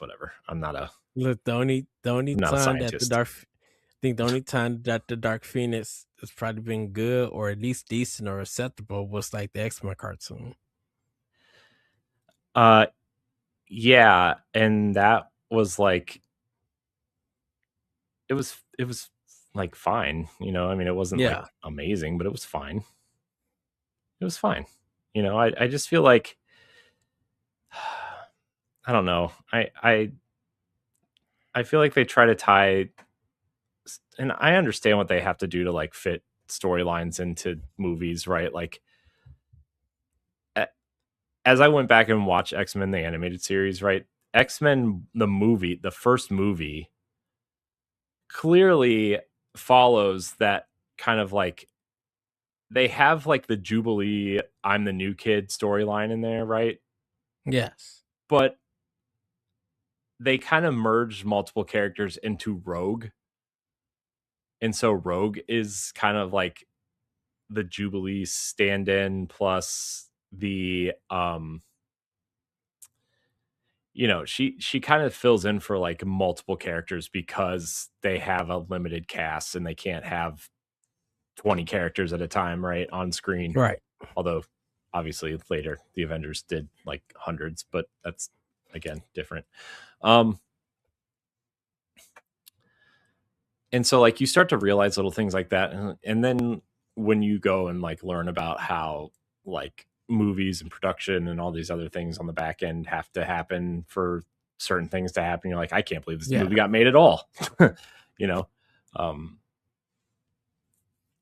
whatever. I'm not a Look, the only not a time that scientist. I think the only time that the Dark Phoenix has probably been good or at least decent or acceptable was like the X-Men cartoon. Yeah, and that was like it was like fine, you know. I mean, it wasn't like amazing, but it was fine. It was fine. You know, I just feel like I don't know. I feel like they try to tie, and I understand what they have to do to like fit storylines into movies, right? Like as I went back and watched X-Men the animated series, right? X-Men the movie, the first movie clearly follows that kind of like they have like the Jubilee I'm the new kid storyline in there, right? Yes. But they kind of merged multiple characters into Rogue. And so Rogue is kind of like the Jubilee stand-in plus the you know, she kind of fills in for like multiple characters because they have a limited cast and they can't have 20 characters at a time, right, on screen. Right. Although obviously later the Avengers did like hundreds, but that's again different. And so like you start to realize little things like that, and then when you go and like learn about how like movies and production and all these other things on the back end have to happen for certain things to happen, you're like, I can't believe this movie got made at all. You know,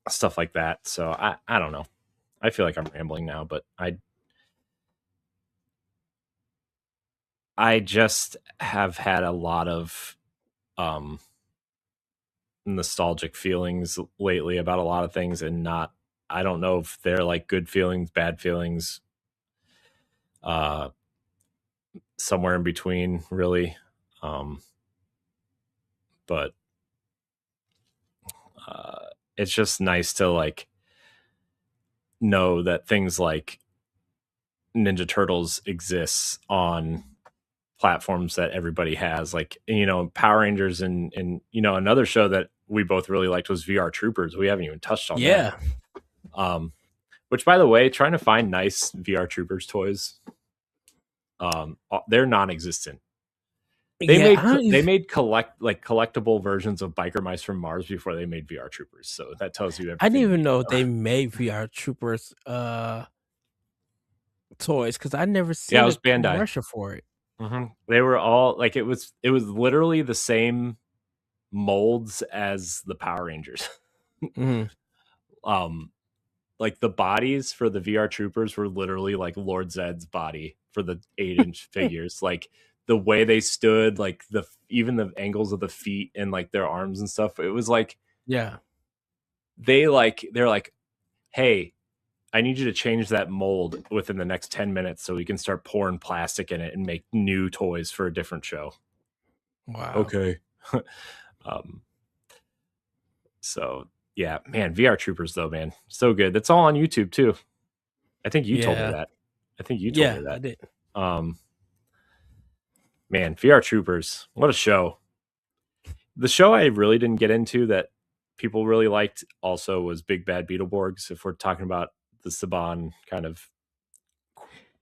stuff like that. So I don't know. I feel like I'm rambling now, but I just have had a lot of nostalgic feelings lately about a lot of things, and I don't know if they're like good feelings, bad feelings, somewhere in between, really. But it's just nice to like know that things like Ninja Turtles exists on platforms that everybody has, like, you know, Power Rangers, and you know, another show that we both really liked was VR Troopers. We haven't even touched on that. Which, by the way, trying to find nice VR Troopers toys, they're non-existent. They made collectible versions of Biker Mice from Mars before they made VR Troopers. So that tells you everything. I didn't even know they made VR Troopers toys because I never seen it was a commercial for it. Mm-hmm. They were all like it was literally the same molds as the Power Rangers. Mm-hmm. Like the bodies for the VR Troopers were literally like Lord Zed's body for the 8-inch figures. Like the way they stood, like even the angles of the feet and like their arms and stuff. It was like, yeah, they're like, hey, I need you to change that mold within the next 10 minutes so we can start pouring plastic in it and make new toys for a different show. Wow. Okay. So yeah, man, VR Troopers though, man, so good. That's all on YouTube too. I think you told me that. I think you told me that. I did. Man, VR Troopers, what a show. The show I really didn't get into that people really liked also was Big Bad Beetleborgs, if we're talking about the Saban kind of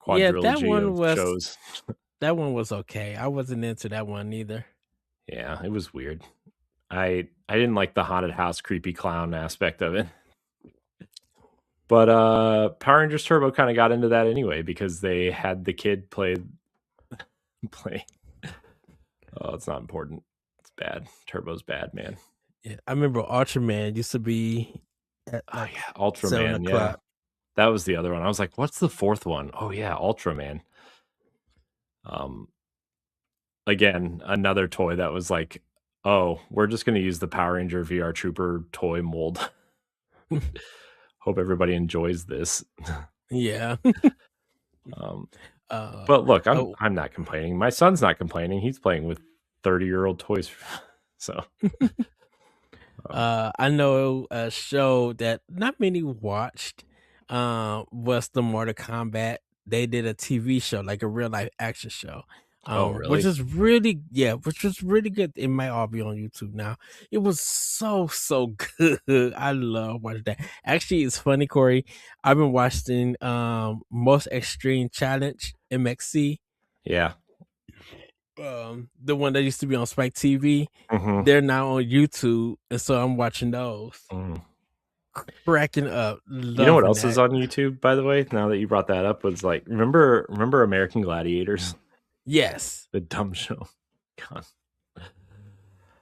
quadrilogy of shows. That one was okay. I wasn't into that one either. Yeah, it was weird. I didn't like the haunted house creepy clown aspect of it. But Power Rangers Turbo kind of got into that anyway because they had the kid play. Oh, it's not important. It's bad. Turbo's bad, man. Yeah, I remember Ultraman used to be at Ultraman, yeah. That was the other one. I was like, what's the fourth one? Oh yeah, Ultraman. Again, another toy that was like, oh, we're just gonna use the Power Ranger VR Trooper toy mold. Hope everybody enjoys this. Yeah. Um, uh but look, oh, I'm not complaining. My son's not complaining. He's playing with 30-year-old toys. So I know a show that not many watched was the Mortal Kombat. They did a TV show, like a real life action show. oh Which really? is really, yeah, which was really good. It might all be on YouTube now. It was so good. I love watching that. Actually, it's funny, Corey. I've been watching Most Extreme Challenge MXC, Yeah. the one that used to be on Spike TV. Mhm. They're now on YouTube, and so I'm watching those. Mm. Cracking up, You know what loving else is that. on YouTube, by the way? Now that you brought that up, was like, remember American Gladiators, Yes. the dumb show. God.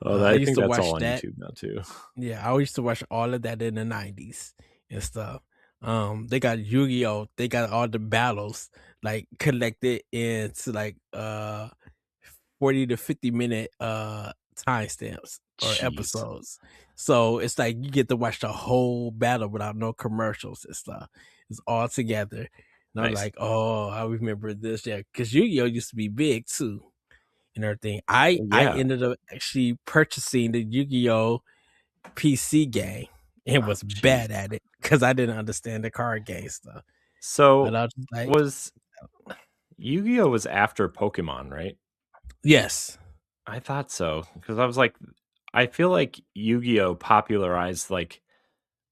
Oh, I I used think to that's all watch on that. YouTube now too. Yeah, I used to watch all of that in the 90s and stuff. They got Yu-Gi-Oh! They got all the battles, like, collected into, like, 40 to 50-minute, timestamps or Jeez. episodes. So, it's like you get to watch the whole battle without no commercials and stuff. It's all together. And I'm Nice. like, "Oh, I remember this." Yeah, because Yu-Gi-Oh! Used to be big too. And everything. I Yeah. ended up actually purchasing the Yu-Gi-Oh! PC game and Oh, was jeez. bad at it because I didn't understand the card game stuff. But So I was just like, was Yu-Gi-Oh was after Pokemon, right? yes. I thought so because I was like, I feel like Yu-Gi-Oh popularized, like,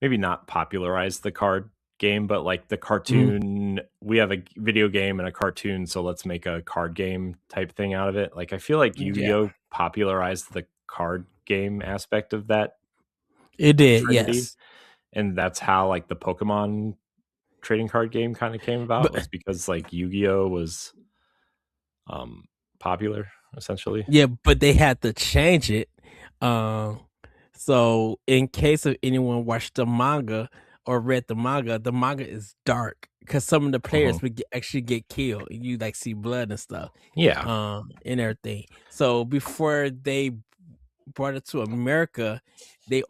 maybe not popularized the card game, but like the Mhm. cartoon. We have a video game and a cartoon, so let's make a card game type thing out of it. Like I feel like Yeah. Yu-Gi-Oh popularized the card game aspect of that It did, trinity, yes. and that's how like the Pokemon trading card game kind of came about, was But because like Yu-Gi-Oh was popular essentially. yeah, but they had to change it. Um, so in case of anyone watched the manga or read the manga is dark because some of the Mhm. players would actually get killed. And you like see blood and stuff, Yeah. and everything. So before they brought it to America, they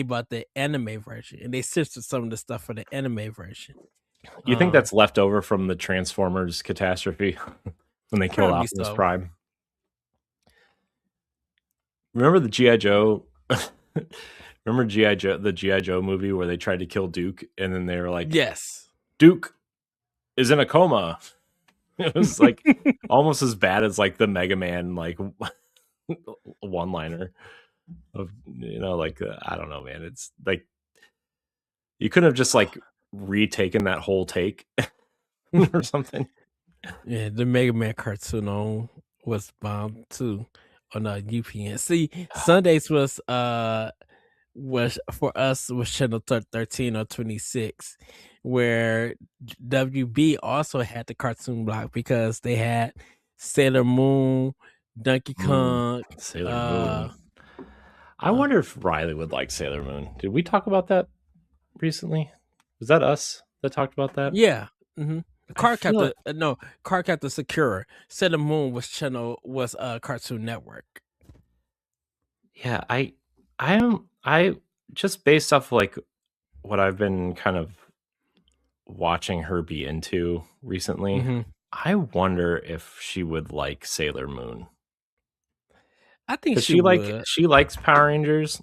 bought the anime version and they censored some of the stuff for the anime version. You think Um, that's left over from the Transformers catastrophe when they killed Probably Optimus so. Prime? Remember the GI Joe? Remember GI Joe, the GI Joe movie where they tried to kill Duke, and then they were like, Yes. "Duke is in a coma." It was like almost as bad as like the Mega Man like one liner of, like, I don't know, man. It's like you couldn't have just like retaken that whole take or something. Yeah, the Mega Man cartoon on was bomb too on UPN. See, Sundays was for us was channel 13 or 26, where WB also had the cartoon block because they had Sailor Moon, Donkey Mm, Kong, Sailor uh, Moon. I uh wonder if Riley would like Sailor Moon. Did we talk about that recently? Was that us that talked about that? yeah. hmm I feel it. No, Card Captor Secure. Sailor Moon was Cartoon Network. Yeah, I just based off like what I've been kind of watching her be into recently. hmm I wonder if she would like Sailor Moon, I think because she would. she likes Power Rangers,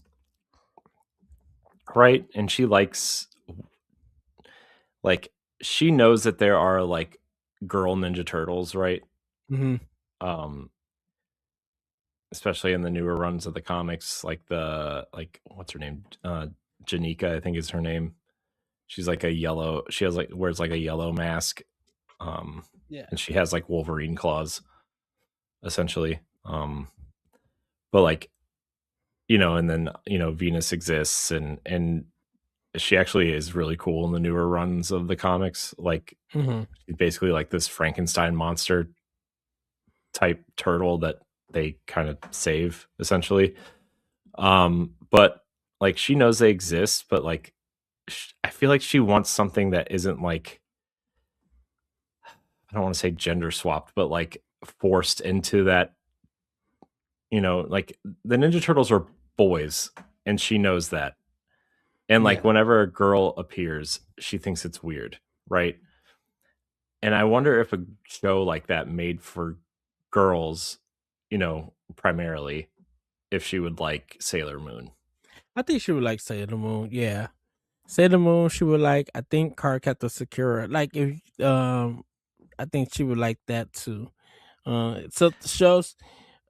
right? And she likes, like, she knows that there are like girl Ninja Turtles, right? hmm Um, especially in the newer runs of the comics, like what's her name? Janika, I think is her name. She's like a yellow. She has like wears like a yellow mask, um, Yeah. and she has like Wolverine claws, essentially. But like, and then Venus exists, and she actually is really cool in the newer runs of the comics. Like, hmm she's basically like this Frankenstein monster type turtle that they kind of save, essentially. But like she knows they exist, but like I feel like she wants something that isn't like, I don't want to say gender swapped, but like forced into that, like the Ninja Turtles are boys and she knows that. And like Yeah, whenever a girl appears, she thinks it's weird, right? And I wonder if a show like that made for girls, primarily, if she would like Sailor Moon. I think she would like Sailor Moon. Yeah, Sailor Moon. She would like. I think Cardcaptor Sakura. Like if I think she would like that too. So shows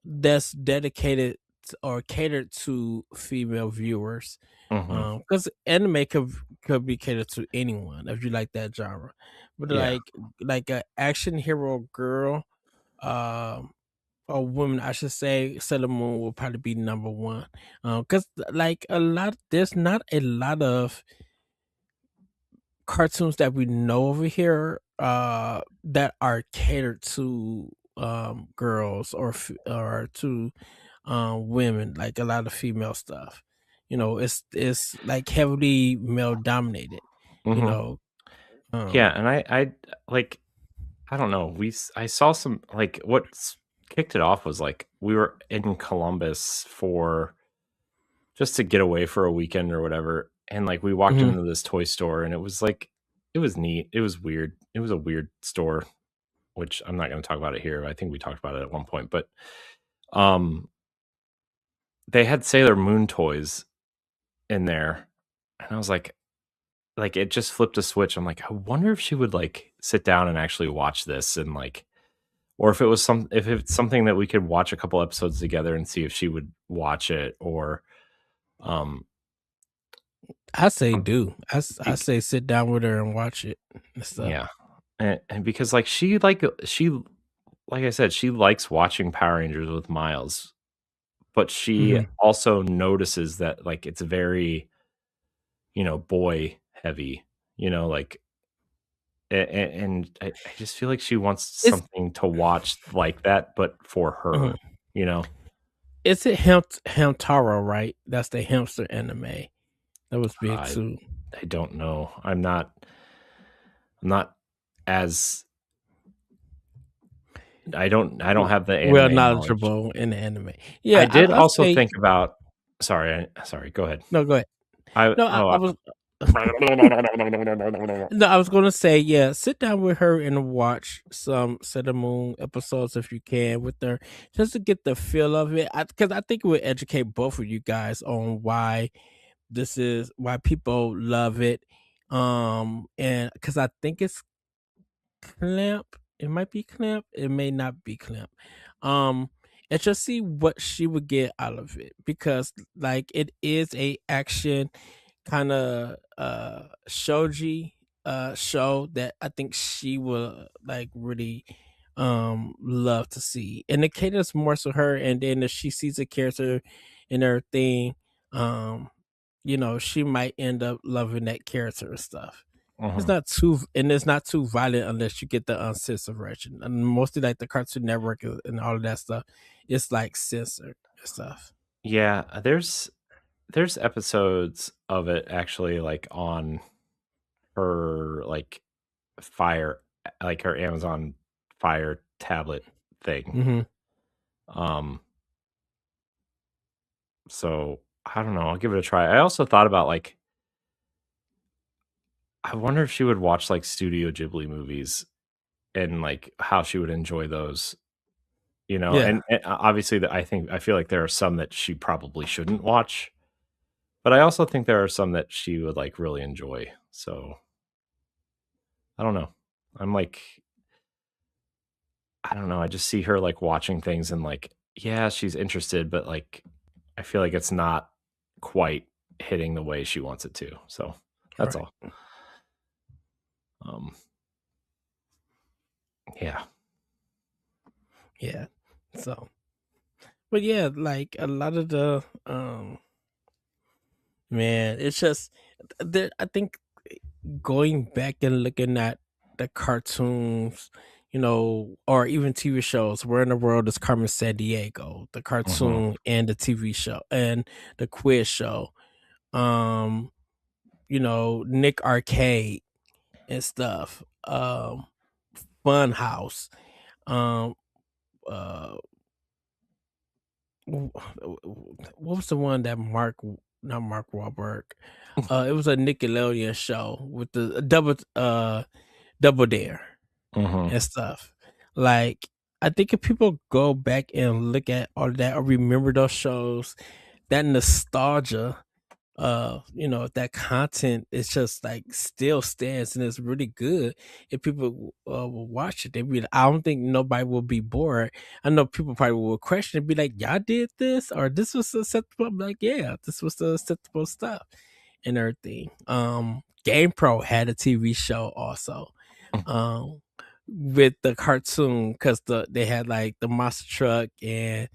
that's dedicated or catered to female viewers. Hmm. Because anime could be catered to anyone if you like that genre, but Yeah. like a action hero girl, um, or women, I should say, Sailor Moon will probably be number one. Because like there's not a lot of cartoons that we know over here that are catered to girls or to women, like a lot of female stuff. It's like heavily male dominated, you Hmm. know. Yeah, Um and I like, I don't know. I saw some, like, what kicked it off was like we were in Columbus for just to get away for a weekend or whatever, and like we walked mhm. into this toy store and it was like, it was neat. It was weird. It was a weird store, which I'm not going to talk about it here. I think we talked about it at one point, but um they had Sailor Moon toys in there, and I was like it just flipped a switch. I'm like, I wonder if she would like sit down and actually watch this, and like, or if it's something that we could watch a couple episodes together and see if she would watch it, or um I say um, do. I bec- say sit down with her and watch it and stuff. yeah. And because like she, like I said, she likes watching Power Rangers with Miles, but she Mhm. also notices that like it's very, boy heavy, like, and I just feel like she wants It's something to watch like that, but for mhm. her, you know? Is it Hamtaro, right? That's the hamster anime. That was big I too. I don't know. I'm not as, I don't have the Well anime knowledge. knowledgeable in the anime. I Yeah, did I also say think about, sorry, go ahead. no. Go ahead. I No, oh, I was. No, I was gonna say, yeah, sit down with her and watch some Sailor Moon episodes if you can with her, just to get the feel of it. Because I think it would educate both of you guys on why people love it. And because I think it's Clamp. It might be Clamp. It may not be Clamp. Um, and just see what she would get out of it because, like, it is a action kind of shoji show that I think she will like really love to see. And it caters more to her. And then if she sees a character in her thing, um, she might end up loving that character and stuff. mhm. It's not too violent unless you get the uncensored version. And mostly like the Cartoon Network and all of that stuff, it's like censored and stuff. Yeah, there's episodes of it actually, like, on her, like, Fire, like, her Amazon Fire tablet thing. Hmm. Um, so I don't know, I'll give it a try. I also thought about, like, I wonder if she would watch, like, Studio Ghibli movies and, like, how she would enjoy those, Yeah, and obviously, that I feel like there are some that she probably shouldn't watch, but I also think there are some that she would, like, really enjoy. So, I don't know. I'm like, I don't know, I just see her, like, watching things and, like, yeah, she's interested, but, like, I feel like it's not quite hitting the way she wants it to. So, that's right. all. Um, yeah. Yeah. So, but yeah, like a lot of the man, it's just there. I think going back and looking at the cartoons, or even TV shows, Where in the World is Carmen San Diego, the Mhm. cartoon and the TV show and the quiz show. Um, Nick Arcade and stuff. Fun House. Um, uh, what was the one that not Mark Wahlberg? It was a Nickelodeon show with the Double Dare Mm-hmm. and stuff. Like, I think if people go back and look at all of that or remember those shows, that nostalgia, that content is just like still stands and it's really good. If people will watch it, I don't think nobody will be bored. I know people probably will question and be like, "Y'all did this or this was acceptable." I'm like, yeah, this was the acceptable stuff and everything. Game Pro had a TV show also. Um with the cartoon because they had like the monster truck and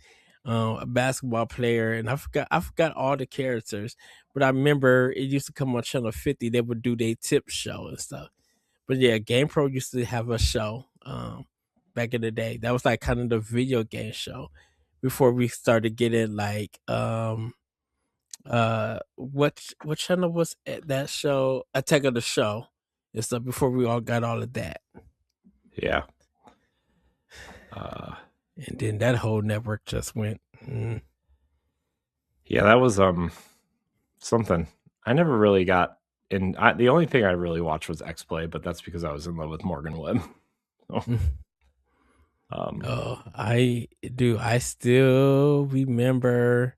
a basketball player, and I forgot all the characters, but I remember it used to come on Channel 50. They would do their tip show and stuff. But yeah, Game Pro used to have a show back in the day. That was like kind of the video game show before we started getting like what channel was that show? Attack of the Show and stuff before we all got all of that. Yeah. And then that whole network just went. Yeah, that was something. I never really got in. The only thing I really watched was X Play, but that's because I was in love with Morgan Webb. Oh, I do. I still remember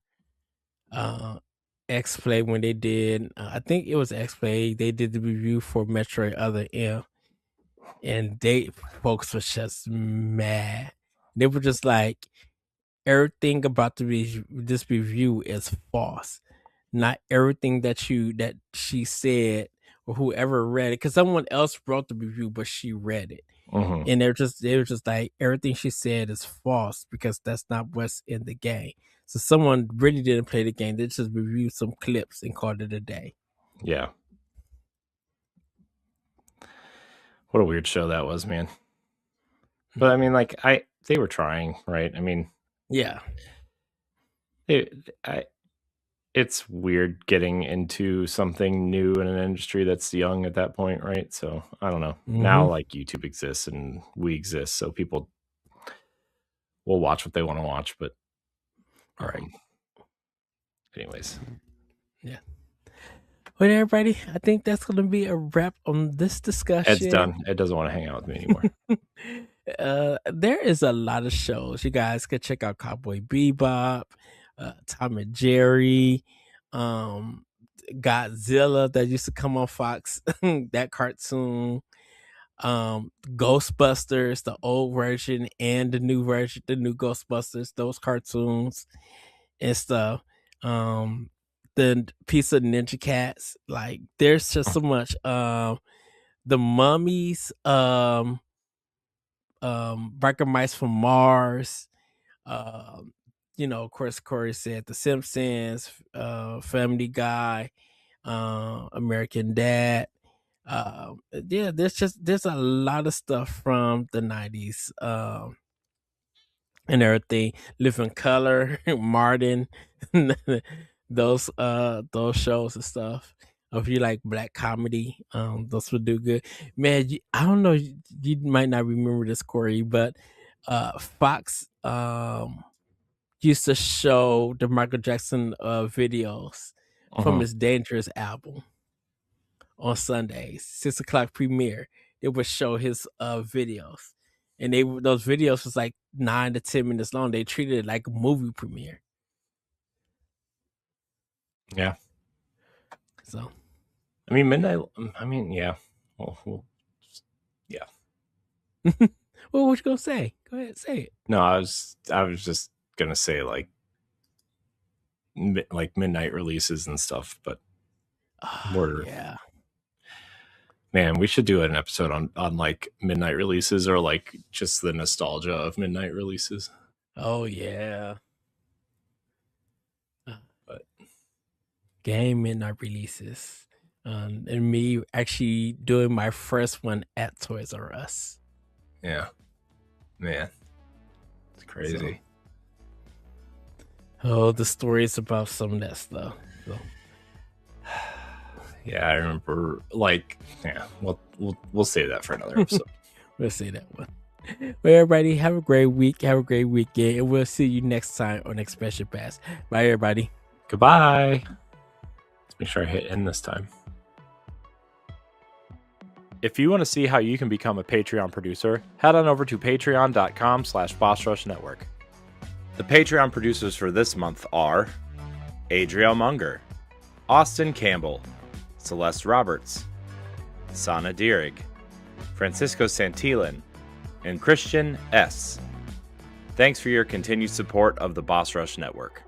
X Play when they did. I think it was X Play. They did the review for Metroid Other M, and folks were just mad. They were just like, everything about this review is false. Not everything that she said or whoever read it, because someone else wrote the review, but she read it. Mm-hmm. And they were just like, everything she said is false because that's not what's in the game. So someone really didn't play the game. They just reviewed some clips and called it a day. Yeah. What a weird show that was, man. But I mean, like, they were trying, right? I mean, yeah. It's weird getting into something new in an industry that's young at that point, right? So I don't know. Now, like, YouTube exists and we exist, so people will watch what they want to watch. But all right. Anyways, yeah. Well, everybody, I think that's going to be a wrap on this discussion. Ed's done. Ed doesn't want to hang out with me anymore. There is a lot of shows. You guys could check out Cowboy Bebop, Tom and Jerry, Godzilla that used to come on Fox, that cartoon, Ghostbusters, the old version and the new version, the new Ghostbusters, those cartoons and stuff. The piece of Ninja Cats, like there's just so much. The Mummies, Biker Mice from Mars. Of course, Corey said The Simpsons, Family Guy, American Dad. Yeah, there's a lot of stuff from the 90s and everything. Living Color, Martin, those shows and stuff. If you like black comedy, those would do good. Man, I don't know, you might not remember this, Corey, but Fox used to show the Michael Jackson videos from his Dangerous album on Sundays, 6:00 premiere. They would show his videos, and those videos was like 9 to 10 minutes long. They treated it like a movie premiere. Yeah. So, I mean, yeah. Well, yeah. well, what you gonna say? Go ahead, say it. No, I was just gonna say like midnight releases and stuff, but yeah. Man, we should do an episode on like midnight releases or like just the nostalgia of midnight releases. Oh yeah. But game midnight releases. And me actually doing my first one at Toys R Us. Yeah. Man. It's crazy. The stories about some of that stuff. So. Yeah, I remember. Like, yeah, we'll save that for another episode. We'll say that one. Well, everybody, have a great week. Have a great weekend. And we'll see you next time on Expression Pass. Bye, everybody. Goodbye. Let's make sure I hit end this time. If you want to see how you can become a Patreon producer, head on over to patreon.com/BossRushNetwork. The Patreon producers for this month are Adriel Munger, Austin Campbell, Celeste Roberts, Sana Dirrig, Francisco Santillan, and Christian S. Thanks for your continued support of the Boss Rush Network.